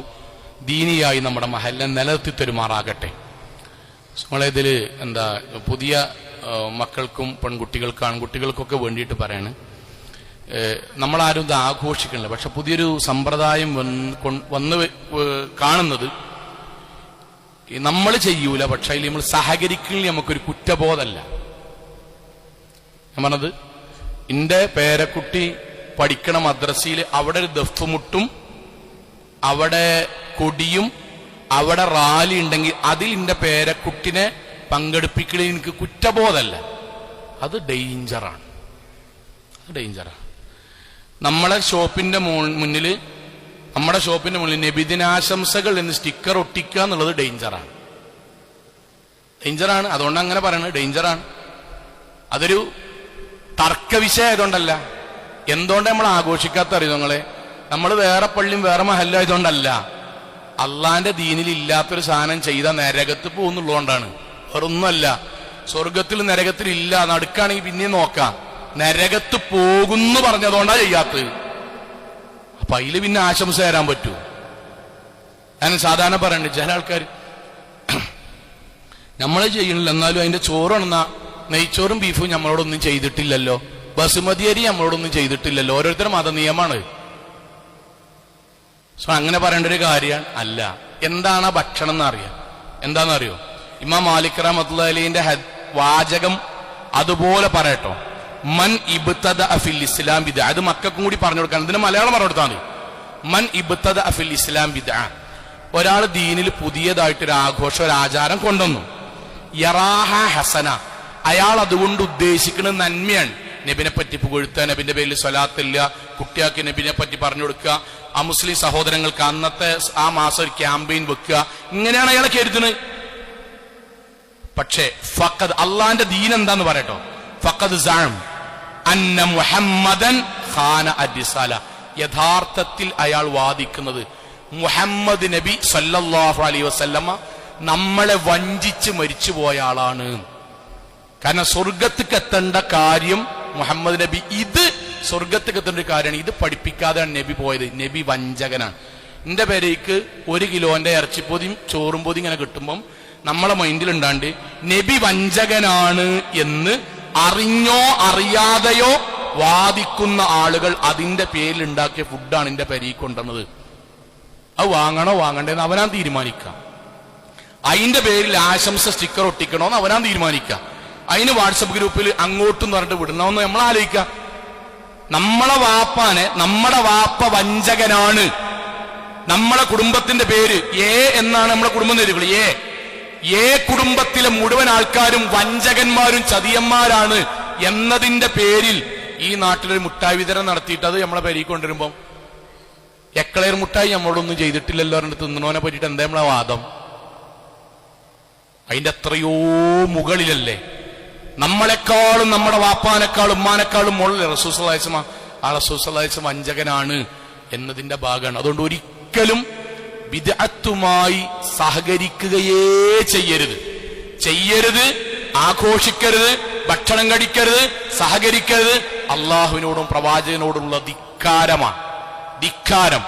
ദീനിയായി നമ്മുടെ മഹല്ലെ നിലനിർത്തി തരുമാറാകട്ടെ. നമ്മളിതിൽ പുതിയ മക്കൾക്കും പെൺകുട്ടികൾക്കും ആൺകുട്ടികൾക്കൊക്കെ വേണ്ടിയിട്ട് പറയാണ്, നമ്മളാരും ഇത് ആഘോഷിക്കണില്ല. പക്ഷെ പുതിയൊരു സമ്പ്രദായം വന്ന് കാണുന്നത് നമ്മൾ ചെയ്യൂല, പക്ഷെ അതിൽ നമ്മൾ സഹകരിക്കണമെങ്കിൽ നമുക്കൊരു കുറ്റബോധമല്ല. ഞാൻ പറഞ്ഞത്, എന്റെ പേരക്കുട്ടി പഠിക്കണ മദ്രസയിൽ അവിടെ ഒരു ദഫ്മുട്ടും അവിടെ കൊടിയും അവിടെ റാലി ഉണ്ടെങ്കിൽ അതിൽ എന്റെ പേരക്കുട്ടിനെ പങ്കെടുപ്പിക്കണ എനിക്ക് കുറ്റബോധമല്ല. അത് ഡേഞ്ചറാണ്. നമ്മുടെ ഷോപ്പിന്റെ മുന്നിൽ നബിദിനാശംസകൾ എന്ന് സ്റ്റിക്കർ ഒട്ടിക്കുക എന്നുള്ളത് ഡേഞ്ചറാണ്. അതുകൊണ്ട് അങ്ങനെ പറയുന്നത് ഡേഞ്ചറാണ്. അതൊരു തർക്ക വിഷയം ആയതുകൊണ്ടല്ല. എന്തുകൊണ്ട് നമ്മൾ ആഘോഷിക്കാത്ത അറിയോ നിങ്ങളെ? നമ്മൾ വേറെ പള്ളിയും വേറെ മഹല്ലായതുകൊണ്ടല്ല. അള്ളാന്റെ ദീനിൽ ഇല്ലാത്തൊരു സാധനം ചെയ്താൽ നരകത്ത് പോകുന്നുള്ളതുകൊണ്ടാണ്. വേറൊന്നുമല്ല. സ്വർഗത്തിൽ നരകത്തിൽ ഇല്ല, നടുക്കാണെങ്കിൽ പിന്നെയും നോക്കാം. നരകത്ത് പോകുന്നു പറഞ്ഞതുകൊണ്ടാ ചെയ്യാത്തത്. അപ്പൊ അതില് പിന്നെ ആശംസ തരാൻ പറ്റൂ? ഞാൻ സാധാരണ പറയണ്ടേ, ചില ആൾക്കാർ നമ്മളെ ചെയ്യണില്ല, എന്നാലും അതിന്റെ ചോറുണ്ടെന്ന നെയ്ച്ചോറും ബീഫും നമ്മളോടൊന്നും ചെയ്തിട്ടില്ലല്ലോ, ബസുമതി അരി നമ്മളോടൊന്നും ചെയ്തിട്ടില്ലല്ലോ. ഓരോരുത്തരും മത നിയമമാണ്. അങ്ങനെ പറയേണ്ട ഒരു കാര്യമാണ് അല്ല. എന്താണ് ആ ഭക്ഷണം എന്നറിയാം. എന്താണെന്നറിയോ? ഇമാം മാലിക് റഹ്മത്തുള്ളാഹി അലൈഹിന്റെ വാചകം അതുപോലെ പറയട്ടോ. മൻ ഇബ്തദ ഫിൽ ഇസ്ലാം ബിദ്അ. അത് മക്കൾക്കും കൂടി പറഞ്ഞു കൊടുക്കാൻ, ഇതിന് മലയാളം പറഞ്ഞു കൊടുത്താൽ മതി. മൻ ഇബ്തദ ഫിൽ ഇസ്ലാം ബിദ്അ. ഒരാൾ ദീനിൽ പുതിയതായിട്ടൊരു ആഘോഷം, ഒരു ആചാരം കൊണ്ടുവന്നു. യറാഹ ഹസന. അയാൾ അതുകൊണ്ട് ഉദ്ദേശിക്കുന്നത് നന്മയാണ്. നബിനെ പറ്റി പുകഴ്ത്തുക, നബിന്റെ പേരിൽ സ്വലാത്തില്ല, കുട്ടിയാൾക്ക് നബിനെ പറ്റി പറഞ്ഞു കൊടുക്കുക, ആ മുസ്ലിം സഹോദരങ്ങൾക്ക് അന്നത്തെ ആ മാസം ഒരു ക്യാമ്പയിൻ വെക്കുക, ഇങ്ങനെയാണ് അയാളെ കരുതുന്നത്. പക്ഷേ ഫഖദ്, അള്ളാന്റെ ദീൻ എന്താന്ന് പറയട്ടോ, ഫഖദ് സഅം അന്ന മുഹമ്മദൻ ഖാന അർരിസാല. യഥാർത്ഥത്തിൽ അയാൾ വാദിക്കുന്നത് മുഹമ്മദ് നബി സല്ലല്ലാഹു അലൈഹി വസല്ലമ നമ്മളെ വഞ്ചിച്ച് മരിച്ചുപോയ ആളാണ്. കാരണം സ്വർഗത്തേക്ക് എത്തേണ്ട കാര്യം മുഹമ്മദ് നബി, ഇത് സ്വർഗത്തേക്ക് എത്തേണ്ട ഒരു കാര്യമാണ്, ഇത് പഠിപ്പിക്കാതെയാണ് നബി പോയത്. നബി വഞ്ചകനാണ്. എന്റെ പേരേക്ക് 1 കിലോന്റെ ഇറച്ചിപ്പൊതിയും ചോറും പൊതി ഇങ്ങനെ കിട്ടുമ്പം നമ്മളെ മൈൻഡിൽ ഉണ്ടാണ്ട് നബി വഞ്ചകനാണ് എന്ന് അറിഞ്ഞോ അറിയാതെയോ വാദിക്കുന്ന ആളുകൾ അതിന്റെ പേരിൽ ഉണ്ടാക്കിയ ഫുഡാണ് എന്റെ പേരേക്ക് കൊണ്ടുവന്നത്. അത് വാങ്ങണോ വാങ്ങണ്ടേന്ന് അവനാൻ തീരുമാനിക്കാം. അതിന്റെ പേരിൽ ആശംസ സ്റ്റിക്കർ ഒട്ടിക്കണോന്ന് അവനാൻ തീരുമാനിക്കാം. അതിന് വാട്സപ്പ് ഗ്രൂപ്പിൽ അങ്ങോട്ടും പറഞ്ഞിട്ട് വിടണമെന്ന് നമ്മൾ ആലോചിക്കാം. നമ്മുടെ വാപ്പ വഞ്ചകനാണ്. നമ്മളെ കുടുംബത്തിന്റെ പേര് എന്നാണ് നമ്മളെ കുടുംബം പേരുകൾ. കുടുംബത്തിലെ മുഴുവൻ ആൾക്കാരും വഞ്ചകന്മാരും ചതിയന്മാരാണ് എന്നതിന്റെ പേരിൽ ഈ നാട്ടിലൊരു മുട്ടായി വിതരണം നടത്തിയിട്ട് അത് നമ്മളെ പേരിൽ കൊണ്ടുവരുമ്പോ എക്കളയർ മുട്ടായി നമ്മളോടൊന്നും ചെയ്തിട്ടില്ലല്ലോ എന്നിട്ട് തിന്നണോനെ പറ്റിയിട്ട് എന്താ നമ്മളെ വാദം? അതിന്റെ എത്രയോ മുകളിലല്ലേ. നമ്മളെക്കാളും നമ്മുടെ വാപ്പാനേക്കാളും ഉമ്മാനേക്കാളും മുകളിൽ റസൂൽ സല്ലല്ലാഹു അലൈഹി വസല്ലം, ആ റസൂൽ സല്ലല്ലാഹു അലൈഹി വസല്ലം വഞ്ചകനാണ് എന്നതിന്റെ ഭാഗമാണ്. അതുകൊണ്ട് ഒരിക്കലും ബിദ്അത്തുമായി സഹകരിക്കുകയേ ചെയ്യരുത്, ആഘോഷിക്കരുത്, ഭക്ഷണം കഴിക്കരുത്, സഹകരിക്കരുത്. അള്ളാഹുവിനോടും പ്രവാചകനോടുള്ള ധിക്കാരം.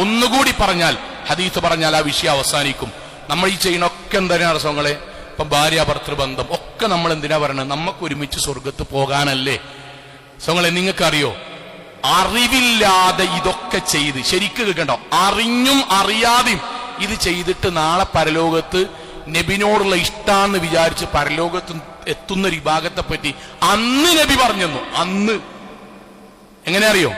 ഒന്നുകൂടി പറഞ്ഞാൽ, ഹദീസ് പറഞ്ഞാൽ ആ വിഷയം അവസാനിക്കും. നമ്മൾ ഈ ചെയ്യുന്നൊക്കെ എന്തിനാണ് രസങ്ങളെ? ഇപ്പം ഭാര്യ ഭർത്തൃബന്ധം ഒക്കെ നമ്മൾ എന്തിനാ പറയണത്? നമുക്ക് ഒരുമിച്ച് സ്വർഗത്ത് പോകാനല്ലേ? സങ്ങളെ, നിങ്ങൾക്കറിയോ, അറിവില്ലാതെ ഇതൊക്കെ ചെയ്ത്, ശരിക്കും കേൾക്കണ്ടോ, അറിഞ്ഞും അറിയാതെയും ഇത് ചെയ്തിട്ട് നാളെ പരലോകത്ത് നബിനോടുള്ള ഇഷ്ടാന്ന് വിചാരിച്ച് പരലോകത്ത് എത്തുന്ന ഒരു വിഭാഗത്തെ പറ്റി അന്ന് നബി പറഞ്ഞു. അന്ന് എങ്ങനെ അറിയോ?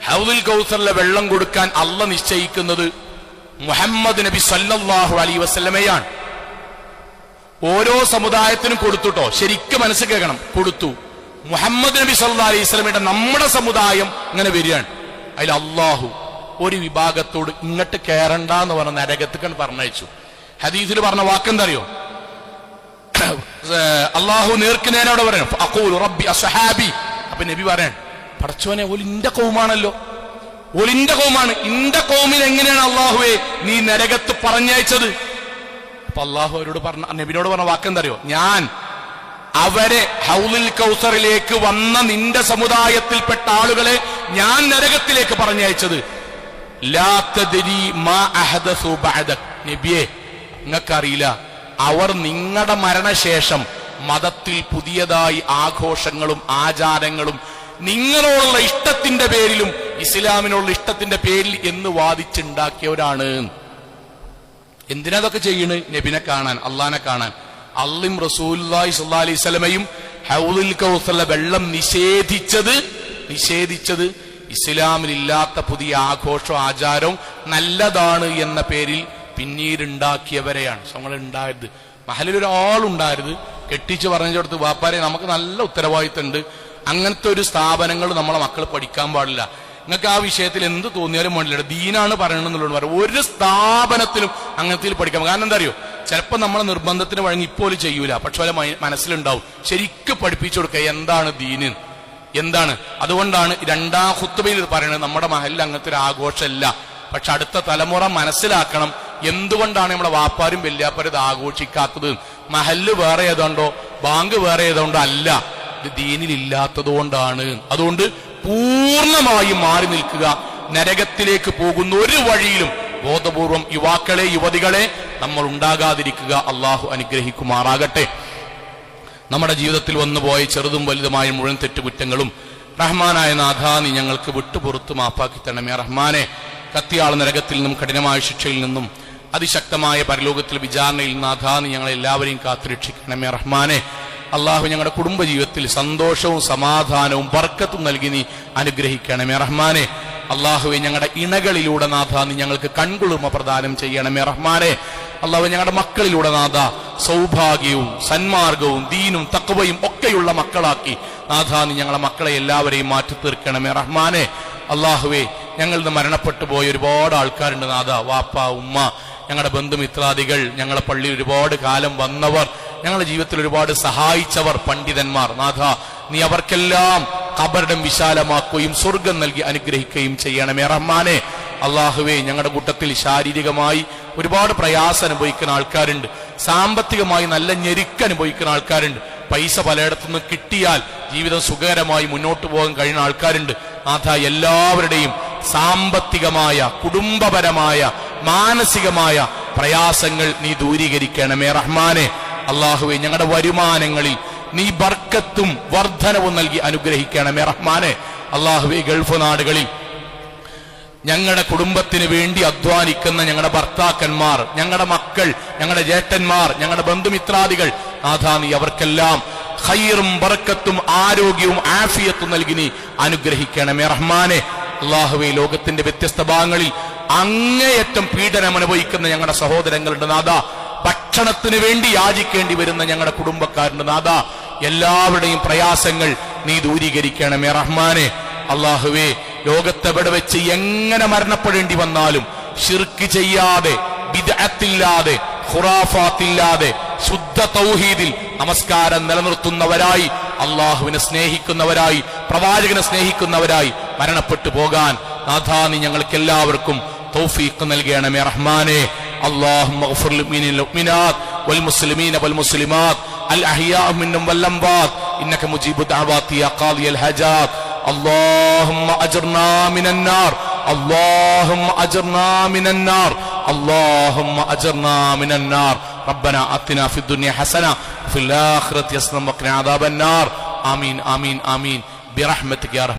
ഹൗദുൽ കൗസറിലെ വെള്ളം കൊടുക്കാൻ അള്ളാഹ് നിശ്ചയിക്കുന്നത് മുഹമ്മദ് നബി സല്ലല്ലാഹു അലൈഹി വസല്ലമയാണ്. ഓരോ സമുദായത്തിനും കൊടുത്തുട്ടോ, ശരിക്കും മനസ്സിൽ കേൾക്കണം, കൊടുത്തു. മുഹമ്മദ് നബി സല്ലല്ലാഹു അലൈഹി വസല്ലമയുടെ നമ്മുടെ സമുദായം ഇങ്ങനെ വരികയാണ്. അതിൽ അള്ളാഹു ഒരു വിഭാഗത്തോട് ഇങ്ങോട്ട് കയറണ്ട എന്ന് പറഞ്ഞ നരകത്തേക്കാണ് പറഞ്ഞയച്ചു. ഹദീസിൽ പറഞ്ഞ വാക്കെന്തറിയോ? അള്ളാഹു നേർക്കുനേരോടെ പറയണം, അഖൂലു റബ്ബി അസ്ഹാബി. അപ്പൊ നബി പറയാൻ, പടച്ചോനെ, ഓലിന്റെ കൗമാണല്ലോ, ഓലിന്റെ കൗമാണ്, ഇന്റെ കൗമിൽ എങ്ങനെയാണ് അള്ളാഹുവെ നീ നരകത്ത് പറഞ്ഞയച്ചത്? അപ്പൊ അള്ളാഹു അവരോട് പറഞ്ഞ, നബിനോട് പറഞ്ഞ വാക്കെന്തറിയോ? ഞാൻ അവരെ ഹൗലുൽ കൗസറിലേക്ക് വന്ന നിന്റെ സമുദായത്തിൽപ്പെട്ട ആളുകളെ ഞാൻ നരകത്തിലേക്ക് പറഞ്ഞയച്ചത് ലാ തദ്രി മാ അഹദസു ബഅദക്. നബിയെ, നിങ്ങൾക്കറിയില്ല അവർ നിങ്ങളുടെ മരണശേഷം മതത്തിൽ പുതിയതായി ആഘോഷങ്ങളും ആചാരങ്ങളും നിങ്ങളോടുള്ള ഇഷ്ടത്തിന്റെ പേരിലും ഇസ്ലാമിനുള്ള ഇഷ്ടത്തിന്റെ പേരിൽ എന്ന് വാദിച്ചുണ്ടാക്കിയവരാണ്. എന്തിനാ അതൊക്കെ ചെയ്യണ്? നബിനെ കാണാൻ, അള്ളാനെ കാണാൻ. അള്ളിം റസൂലുള്ളാഹി സ്വല്ലല്ലാഹി അലൈഹി വസല്ലമയും ഹൗലുൽ കൗസറിലെ വെള്ളം നിഷേധിച്ചത് ഇസ്ലാമിലില്ലാത്ത പുതിയ ആഘോഷവും ആചാരവും നല്ലതാണ് എന്ന പേരിൽ പിന്നീടുണ്ടാക്കിയവരെയാണ്. ഉണ്ടായത് മഹലിൽ ഒരാളുണ്ടായത് കെട്ടിച്ച് പറഞ്ഞിടത്ത് വാപ്പാരെ നമുക്ക് നല്ല ഉത്തരവാദിത്തമുണ്ട്, അങ്ങനത്തെ ഒരു സ്ഥാപനങ്ങൾ നമ്മളെ മക്കൾ പഠിക്കാൻ പാടില്ല, നിങ്ങൾക്ക് ആ വിഷയത്തിൽ എന്ത് തോന്നിയാലും വേണ്ടില്ല, ദീനാണ് പറയണമെന്നുള്ളത് പറയും. ഒരു സ്ഥാപനത്തിലും അങ്ങനത്തെ പഠിക്കാം. കാരണം എന്താ അറിയോ, ചിലപ്പോൾ നമ്മളെ നിർബന്ധത്തിന് വഴങ്ങി ഇപ്പോൾ ചെയ്യൂല, പക്ഷെ വല്ല മനസ്സിലുണ്ടാവും. ശരിക്കും പഠിപ്പിച്ചു കൊടുക്കുക എന്താണ് ദീന്, എന്താണ്. അതുകൊണ്ടാണ് രണ്ടാം ഖുത്ബയിൽ പറയുന്നത് നമ്മുടെ മഹലിൽ അങ്ങനത്തെ ഒരു ആഘോഷമല്ല. പക്ഷെ അടുത്ത തലമുറ മനസ്സിലാക്കണം എന്തുകൊണ്ടാണ് നമ്മുടെ വാപ്പാരും വല്യാപ്പാരും ഇത് ആഘോഷിക്കാത്തത്. മഹല്ല് വേറെ ഏതുകൊണ്ടോ ബാങ്ക് വേറെ ഏതുകൊണ്ടോ അല്ല, ഇത് ദീനിലില്ലാത്തത് കൊണ്ടാണ്. അതുകൊണ്ട് പൂർണ്ണമായും മാറി നിൽക്കുക. നരകത്തിലേക്ക് പോകുന്ന ഒരു വഴിയിലും ബോധപൂർവം യുവാക്കളെ യുവതികളെ നമ്മൾ ഉണ്ടാകാതിരിക്കുക. അള്ളാഹു അനുഗ്രഹിക്കുമാറാകട്ടെ. നമ്മുടെ ജീവിതത്തിൽ വന്നുപോയ ചെറുതും വലുതുമായ മുഴുവൻ തെറ്റുകുറ്റങ്ങളും റഹ്മാനായ നാഥ നീ ഞങ്ങൾക്ക് വിട്ടുപുറത്ത് മാപ്പാക്കി തരണമേ റഹ്മാനെ. കത്തിയാൾ നരകത്തിൽ നിന്നും കഠിനമായ ശിക്ഷയിൽ നിന്നും അതിശക്തമായ പരലോകത്തിൽ വിചാരണയിൽ നാഥ നീ ഞങ്ങളെല്ലാവരെയും കാത്തുരക്ഷിക്കണമേ റഹ്മാനെ. അള്ളാഹു ഞങ്ങളുടെ കുടുംബജീവിതത്തിൽ സന്തോഷവും സമാധാനവും ബർക്കത്തും നൽകി നീ അനുഗ്രഹിക്കണമേ റഹ്മാനെ. അള്ളാഹുവെ ഞങ്ങളുടെ ഇണകളിലൂടെ നാഥ നീ ഞങ്ങൾക്ക് കൺകുളിർമ പ്രദാനം ചെയ്യണമേ റഹ്മാനെ. അള്ളാഹു ഞങ്ങളുടെ മക്കളിലൂടെ നാഥ സൗഭാഗ്യവും സന്മാർഗവും ദീനും തഖ്വയും ഒക്കെയുള്ള മക്കളാക്കി നാഥ നീ ഞങ്ങളുടെ മക്കളെ എല്ലാവരെയും മാറ്റി തീർക്കണമേ റഹ്മാനെ. അള്ളാഹുവെ ഞങ്ങളിൽ നിന്ന് മരണപ്പെട്ടു പോയ ഒരുപാട് ആൾക്കാരുണ്ട് നാഥ, വാപ്പ ഉമ്മ, ഞങ്ങളുടെ ബന്ധുമിത്രാദികൾ, ഞങ്ങളുടെ പള്ളിയിൽ ഒരുപാട് കാലം വന്നവർ, ഞങ്ങളുടെ ജീവിതത്തിൽ ഒരുപാട് സഹായിച്ചവർ, പണ്ഡിതന്മാർ, നാഥ നീ അവർക്കെല്ലാം ഖബറിടം വിശാലമാക്കുകയും സ്വർഗം നൽകി അനുഗ്രഹിക്കുകയും ചെയ്യണമേ റഹ്മാനെ. അള്ളാഹുവേ ഞങ്ങളുടെ കൂട്ടത്തിൽ ശാരീരികമായി ഒരുപാട് പ്രയാസം അനുഭവിക്കുന്ന ആൾക്കാരുണ്ട്, സാമ്പത്തികമായി നല്ല ഞെരുക്ക് അനുഭവിക്കുന്ന ആൾക്കാരുണ്ട്, പൈസ പലയിടത്തുനിന്ന് കിട്ടിയാൽ ജീവിതം സുഖകരമായി മുന്നോട്ട് പോകാൻ കഴിയുന്ന ആൾക്കാരുണ്ട്. നാഥ എല്ലാവരുടെയും സാമ്പത്തികമായ കുടുംബപരമായ മാനസികമായ പ്രയാസങ്ങൾ നീ ദൂരീകരിക്കണമേ റഹ്മാനെ. അള്ളാഹുവെ ഞങ്ങളുടെ വരുമാനങ്ങളിൽ നീ ബർക്കത്തും വർധനവും നൽകി അനുഗ്രഹിക്കണമേ റഹ്മാനെ. അള്ളാഹുവെ ഗൾഫ് നാടുകളിൽ ഞങ്ങളുടെ കുടുംബത്തിന് വേണ്ടി അധ്വാനിക്കുന്ന ഞങ്ങളുടെ ഭർത്താക്കന്മാർ, ഞങ്ങളുടെ മക്കൾ, ഞങ്ങളുടെ ജ്യേഷ്ഠന്മാർ, ഞങ്ങളുടെ ബന്ധുമിത്രാദികൾ, നാഥ നീ അവർക്കെല്ലാം ഖൈറും ബർക്കത്തും ആരോഗ്യവും ആഫിയത്തും നൽകി നീ അനുഗ്രഹിക്കണമേ റഹ്മാനെ. അള്ളാഹുവെ ലോകത്തിന്റെ വ്യത്യസ്ത ഭാഗങ്ങളിൽ അങ്ങേയറ്റം പീഡനം അനുഭവിക്കുന്ന ഞങ്ങളുടെ സഹോദരങ്ങളുണ്ട് നാഥ, ഭക്ഷണത്തിന് വേണ്ടി യാചിക്കേണ്ടി വരുന്ന ഞങ്ങളുടെ കുടുംബക്കാരുണ്ട് നാഥ, എല്ലാവരുടെയും പ്രയാസങ്ങൾ നീ ദൂരീകരിക്കണമേ റഹ്മാനെ. അള്ളാഹുവേ ലോകത്തെവിടെ വെച്ച് എങ്ങനെ മരണപ്പെടേണ്ടി വന്നാലും ശിർക്ക് ചെയ്യാതെ, ബിദ്അത്തില്ലാതെ, ഖുറാഫാത്തില്ലാതെ ശുദ്ധ തൗഹീദിൽ നമസ്കാരം നിലനിർത്തുന്നവരായി, അള്ളാഹുവിനെ സ്നേഹിക്കുന്നവരായി, പ്രവാചകനെ സ്നേഹിക്കുന്നവരായി മരണപ്പെട്ടു പോകാൻ നാഥാ നീ ഞങ്ങൾക്ക് എല്ലാവർക്കും തൗഫീഖ് നൽകണമേ റഹ്മാനെ. اللهم اغفر للمؤمنين والمؤمنات والمسلمين والمسلمات الأحياء منهم والأموات إنك مجيب الدعوات يا قاضي الحاجات. اللهم أجرنا من النار، اللهم أجرنا من النار، اللهم أجرنا من النار. ربنا آتنا في الدنيا حسنة وفي الآخرة حسنة وقنا عذاب النار. آمين آمين آمين برحمتك يا رب.